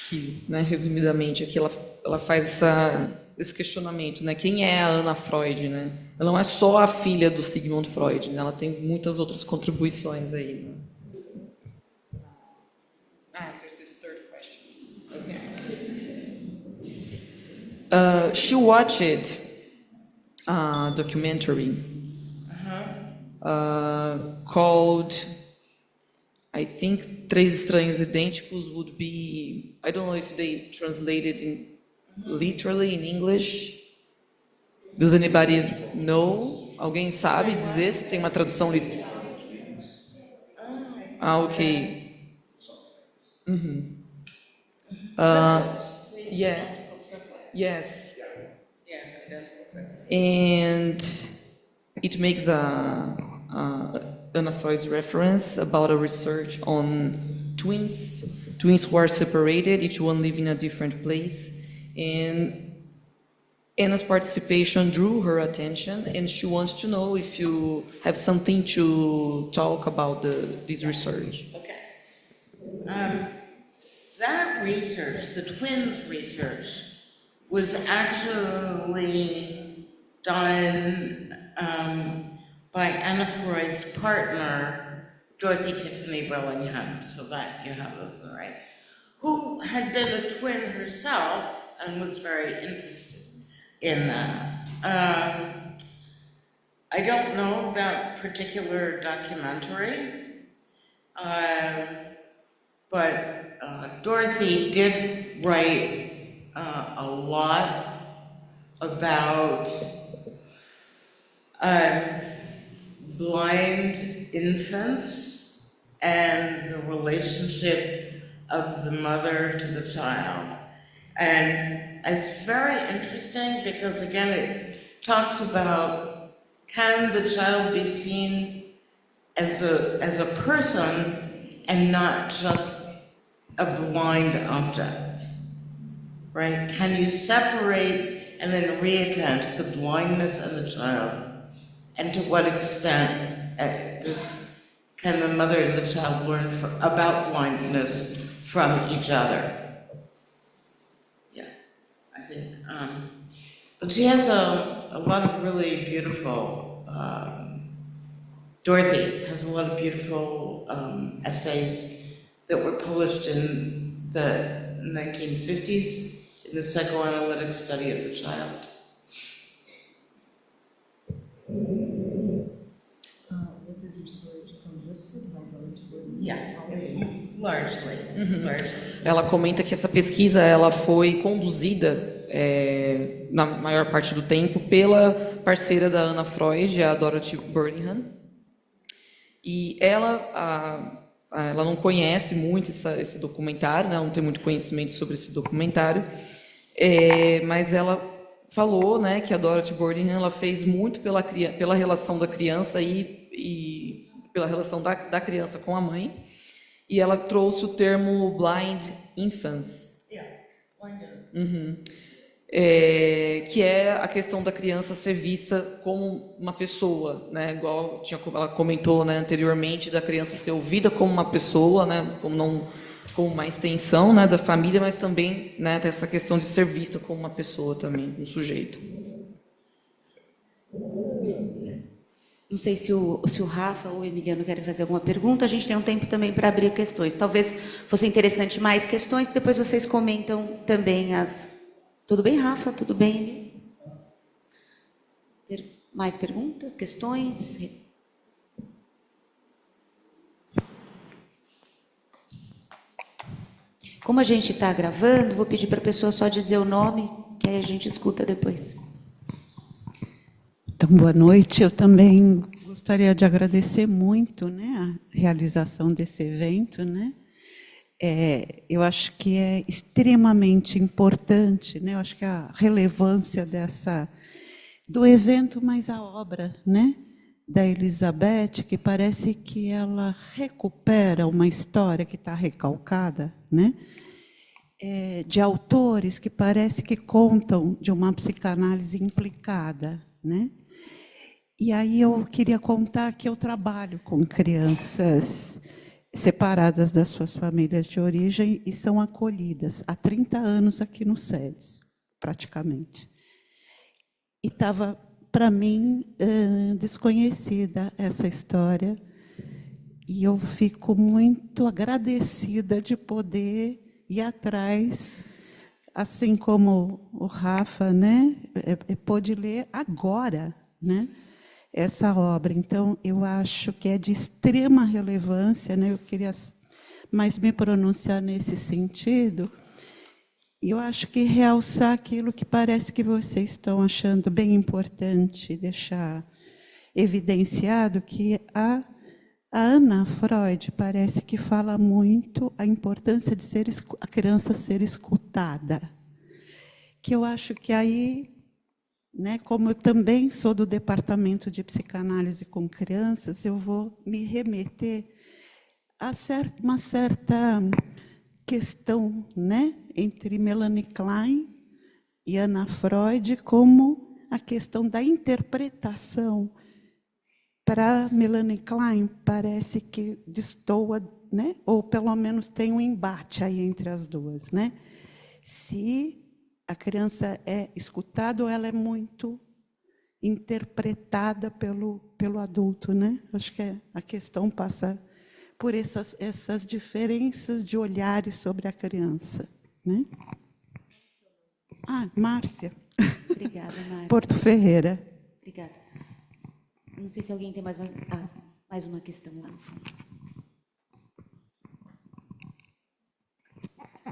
Que, né, resumidamente, aqui ela faz esse questionamento, né? Quem é a Ana Freud, né? Ela não é só a filha do Sigmund Freud, né? Ela tem muitas outras contribuições aí, né? There's the third question. Okay. She watched a documentary called, I think, Três Estranhos Idênticos would be, I don't know if they translated literally in English. Does anybody know? Alguém sabe dizer se tem uma tradução literal? Ok. Yeah. Yes. And it makes Anna Freud's reference about a research on twins who are separated, each one living in a different place. And Anna's participation drew her attention, and she wants to know if you have something to talk about this research. Okay. That research, the twins research, was actually done by Anna Freud's partner, Dorothy Tiffany Bellingham, so that you have this right, who had been a twin herself and was very interested in that. I don't know that particular documentary, but Dorothy did write a lot about blind infants and the relationship of the mother to the child. And it's very interesting because, again, it talks about, can the child be seen as a person and not just a blind object, right? Can you separate and then reattach the blindness and the child? And to what extent can the mother and the child learn about blindness from each other? Yeah, I think. But she has a lot of really beautiful, Dorothy has a lot of beautiful essays that were published in the 1950s in the psychoanalytic study of the child. Yeah, largely. Largely. Ela comenta que essa pesquisa ela foi conduzida, na maior parte do tempo, pela parceira da Anna Freud, a Dorothy Birmingham. E ela não conhece muito esse documentário, né? Ela não tem muito conhecimento sobre esse documentário, mas ela falou, né, que a Dorothy Birmingham ela fez muito pela relação da criança e pela relação da criança com a mãe, e ela trouxe o termo blind infants. Que é a questão da criança ser vista como uma pessoa, né? Igual ela comentou, né, anteriormente, da criança ser ouvida como uma pessoa, né, como uma extensão, né, da família, mas também, né, dessa questão de ser vista como uma pessoa também, um sujeito. Não sei se o Rafa ou o Emiliano querem fazer alguma pergunta. A gente tem um tempo também para abrir questões. Talvez fosse interessante mais questões, depois vocês comentam também as... Tudo bem, Rafa? Tudo bem, Emily? Mais perguntas, questões? Como a gente está gravando, vou pedir para a pessoa só dizer o nome, que aí a gente escuta depois. Então, boa noite. Eu também gostaria de agradecer muito, né, a realização desse evento, né? Eu acho que é extremamente importante, né? Eu acho que a relevância do evento, mas a obra, né, da Elizabeth, que parece que ela recupera uma história que está recalcada, né? De autores que parece que contam de uma psicanálise implicada, né? E aí eu queria contar que eu trabalho com crianças separadas das suas famílias de origem e são acolhidas há 30 anos aqui no SEDES, praticamente. E estava, para mim, desconhecida essa história, e eu fico muito agradecida de poder ir atrás, assim como o Rafa, né, pôde ler agora, né, essa obra. Então, eu acho que é de extrema relevância, né? Eu queria mais me pronunciar nesse sentido. E eu acho que realçar aquilo que parece que vocês estão achando bem importante, deixar evidenciado que a Anna Freud parece que fala muito a importância de a criança ser escutada. Que eu acho que aí... Né, como eu também sou do departamento de psicanálise com crianças, eu vou me remeter a uma certa questão, né, entre Melanie Klein e Anna Freud, como a questão da interpretação. Para Melanie Klein, parece que destoa, né, ou pelo menos tem um embate aí entre as duas, né? Se a criança é escutada ou ela é muito interpretada pelo adulto, né? Acho que a questão passa por essas diferenças de olhares sobre a criança, né? Márcia. Obrigada, Márcia. Porto Ferreira. Obrigada. Não sei se alguém tem mais uma questão lá no fundo.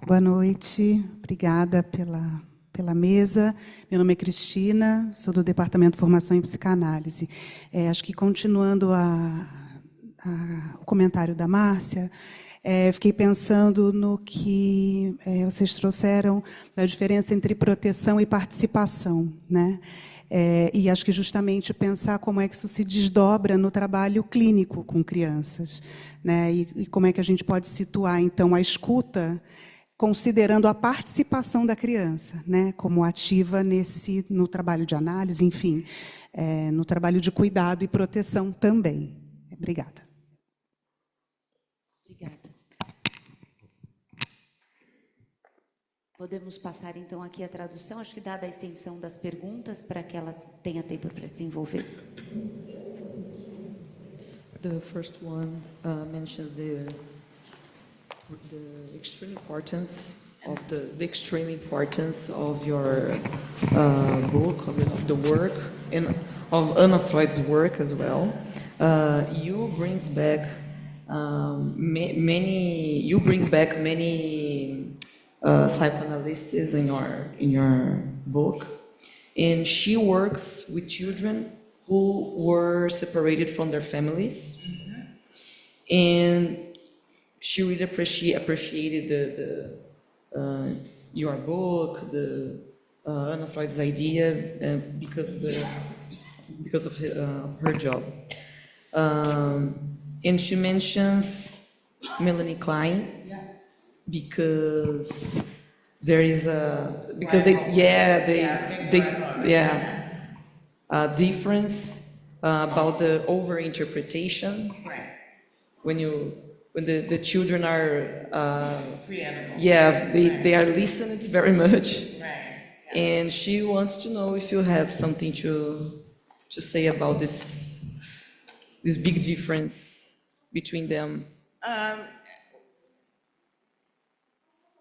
Boa noite, obrigada pela mesa. Meu nome é Cristina, sou do Departamento de Formação em Psicanálise. Acho que, continuando o comentário da Márcia, fiquei pensando no que vocês trouxeram da diferença entre proteção e participação, né? E acho que justamente pensar como é que isso se desdobra no trabalho clínico com crianças, né? E como é que a gente pode situar, então, a escuta considerando a participação da criança, né, como ativa no trabalho de análise, enfim, no trabalho de cuidado e proteção também. Obrigada. Obrigada. Podemos passar, então, aqui a tradução, acho que dada a extensão das perguntas, para que ela tenha tempo para desenvolver. The first one mentions the extreme importance of your book, of the work, and of Anna Freud's work as well. You brings back You bring back many psychoanalysts in your book, and she works with children who were separated from their families, and she really appreciated your book, Anna Freud's idea, because of her job. And she mentions Melanie Klein because there is a difference about the overinterpretation. Right. When the children are Pre-edible. they are listened very much. Right. And she wants to know if you have something to say about this big difference between them.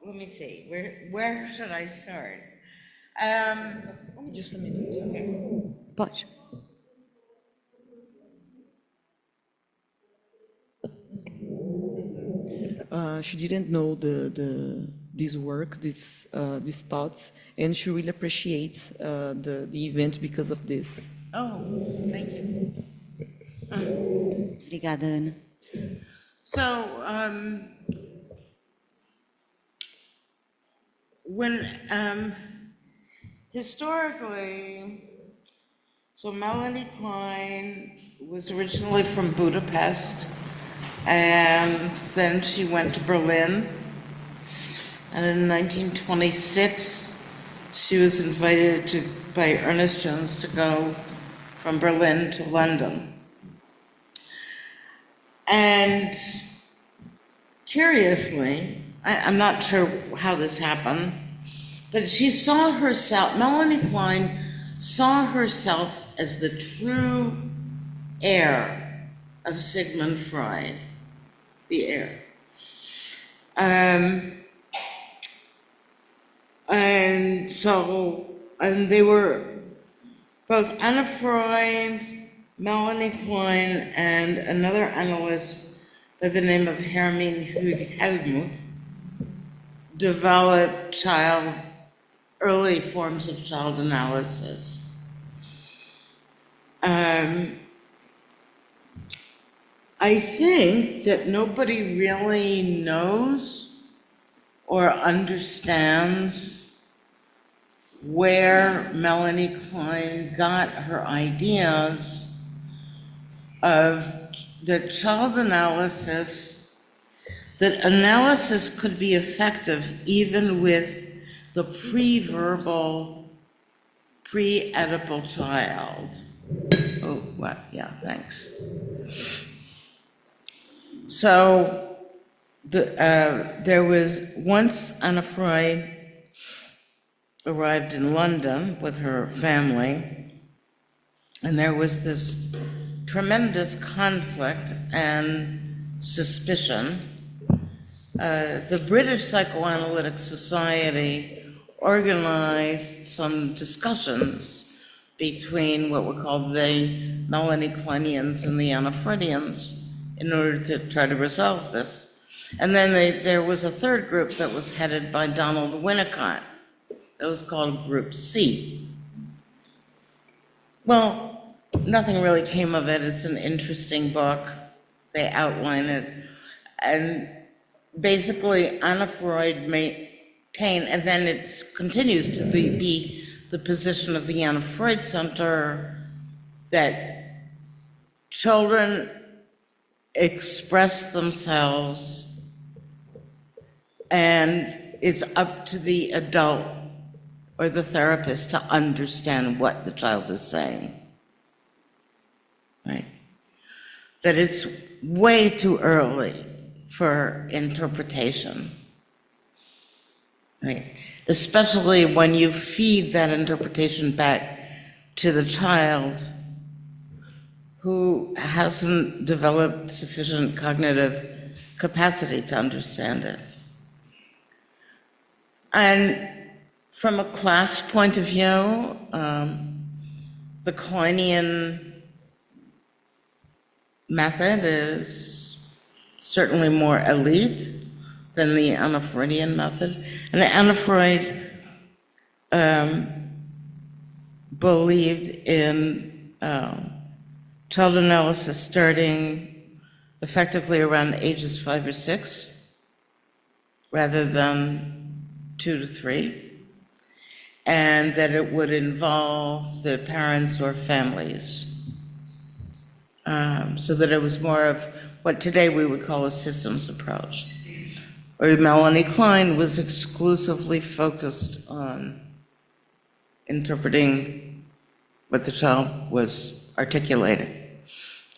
Let me see. Where should I start? Just a minute. Okay. Pode. She didn't know this work, these thoughts, and she really appreciates the event because of this. Oh, thank you. Obrigada, Ana. So, when historically, so Melanie Klein was originally from Budapest, and then she went to Berlin, and in 1926 she was invited by Ernest Jones to go from Berlin to London. And curiously, I'm not sure how this happened, but she saw herself, Melanie Klein saw herself as the true heir of Sigmund Freud, the heir. And they were both Anna Freud, Melanie Klein, and another analyst by the name of Hermine Hug-Helmuth developed early forms of child analysis. I think that nobody really knows or understands where Melanie Klein got her ideas of the child analysis, that analysis could be effective even with the pre-verbal, pre-Oedipal child. Oh, what? Yeah, thanks. So there was once Anna Freud arrived in London with her family, and there was this tremendous conflict and suspicion. The British Psychoanalytic Society organized some discussions between what were called the Melanie Kleinians and the Anna Freudians in order to try to resolve this. And then there was a third group that was headed by Donald Winnicott. That was called Group C. Well, nothing really came of it. It's an interesting book. They outline it. And basically, Anna Freud maintained, and then it continues to be the position of the Anna Freud Center, that children express themselves, and it's up to the adult or the therapist to understand what the child is saying, right? That it's way too early for interpretation, right? Especially when you feed that interpretation back to the child who hasn't developed sufficient cognitive capacity to understand it. And from a class point of view, the Kleinian method is certainly more elite than the Anna Freudian method. And Anna Freud believed in child analysis starting effectively around ages 5 or 6, rather than 2 to 3, and that it would involve the parents or families. So that it was more of what today we would call a systems approach. Or Melanie Klein was exclusively focused on interpreting what the child was articulating.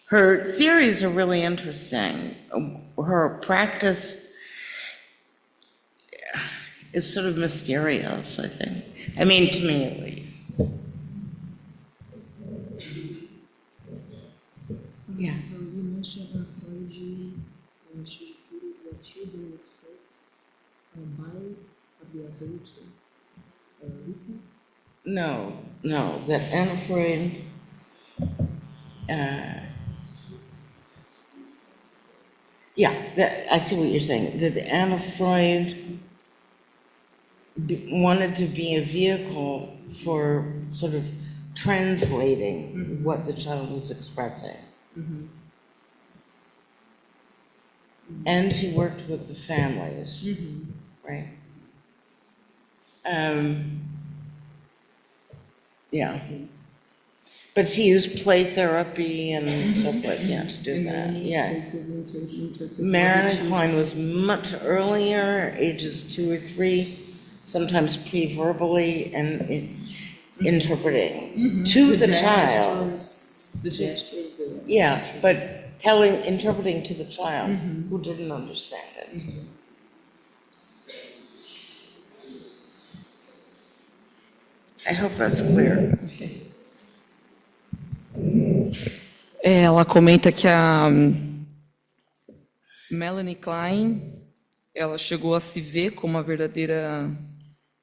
Her theories are really interesting. Her practice is sort of mysterious, I think. I mean, to me at least. Yeah. So you mentioned Freud, she treated the children expressed by the adult listening? No, that Anna Freud I see what you're saying. That Anna Freud wanted to be a vehicle for sort of translating what the child was expressing. And she worked with the families, right? Yeah. But she used play therapy and so forth, to do that, Marilyn Klein was much earlier, ages 2 or 3, sometimes pre-verbally and interpreting to the child. The gestures. Yeah, but interpreting to the child who didn't understand it. I hope that's clear. Ela comenta que a Melanie Klein, ela chegou a se ver como a verdadeira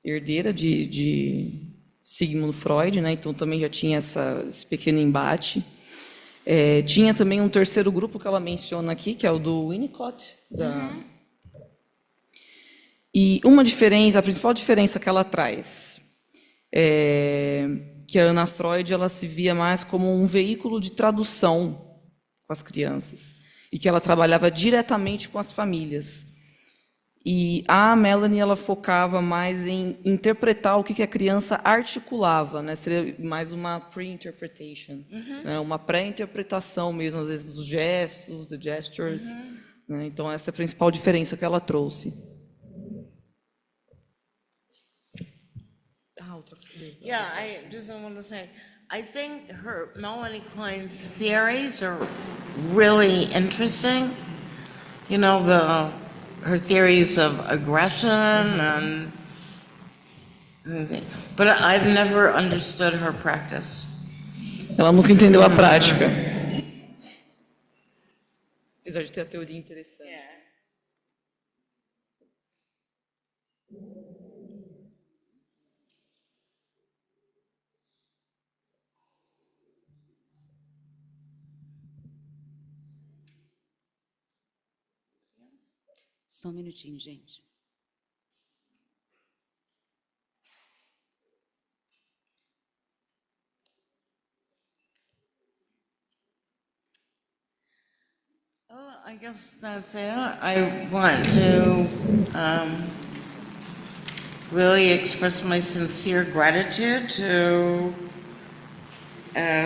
herdeira de Sigmund Freud, né? Então também já tinha esse pequeno embate. Tinha também um terceiro grupo que ela menciona aqui, que é o do Winnicott. E a principal diferença que ela traz que a Anna Freud ela se via mais como um veículo de tradução com as crianças e que ela trabalhava diretamente com as famílias. E a Melanie ela focava mais em interpretar o que a criança articulava, né? Seria mais uma pre-interpretation, né? Uma pré-interpretação mesmo, às vezes dos gestos, the gestures. Né? Então essa é a principal diferença que ela trouxe. Yeah, I just want to say, I think Melanie Klein's theories are really interesting. You know, her theories of aggression and but I've never understood her practice. Ela nunca entendeu a prática. Apesar de ter a teoria interessante. Só um minutinho, gente. Well, I guess that's it. I want to really express my sincere gratitude to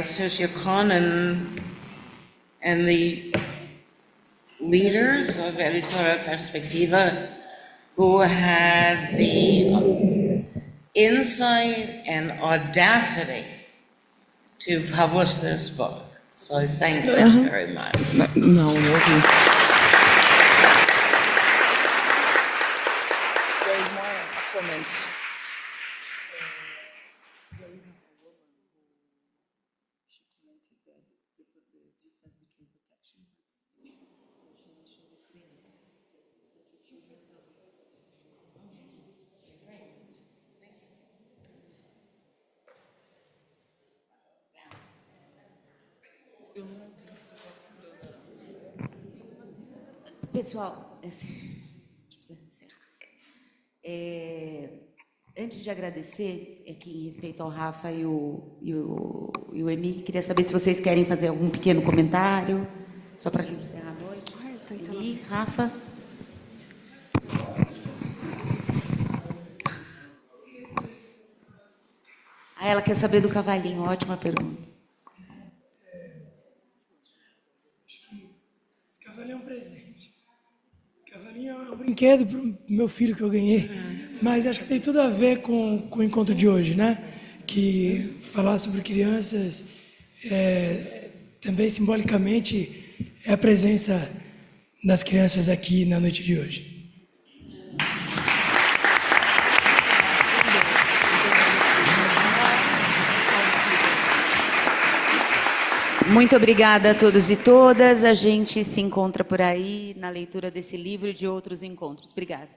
Sociocon and the leaders of Editora Perspectiva who had the insight and audacity to publish this book. So I thank them very much. Não ouvi. There's more comments. Pessoal, a gente precisa encerrar. Antes de agradecer, aqui em respeito ao Rafa e o Emi, queria saber se vocês querem fazer algum pequeno comentário, só para a gente encerrar a noite. Emi, Rafa. Ela quer saber do cavalinho, ótima pergunta. Esse cavalinho é um presente. Cavalinho é um brinquedo para o meu filho que eu ganhei, mas acho que tem tudo a ver com o encontro de hoje, né? Que falar sobre crianças também simbolicamente é a presença das crianças aqui na noite de hoje. Muito obrigada a todos e todas. A gente se encontra por aí na leitura desse livro e de outros encontros. Obrigada.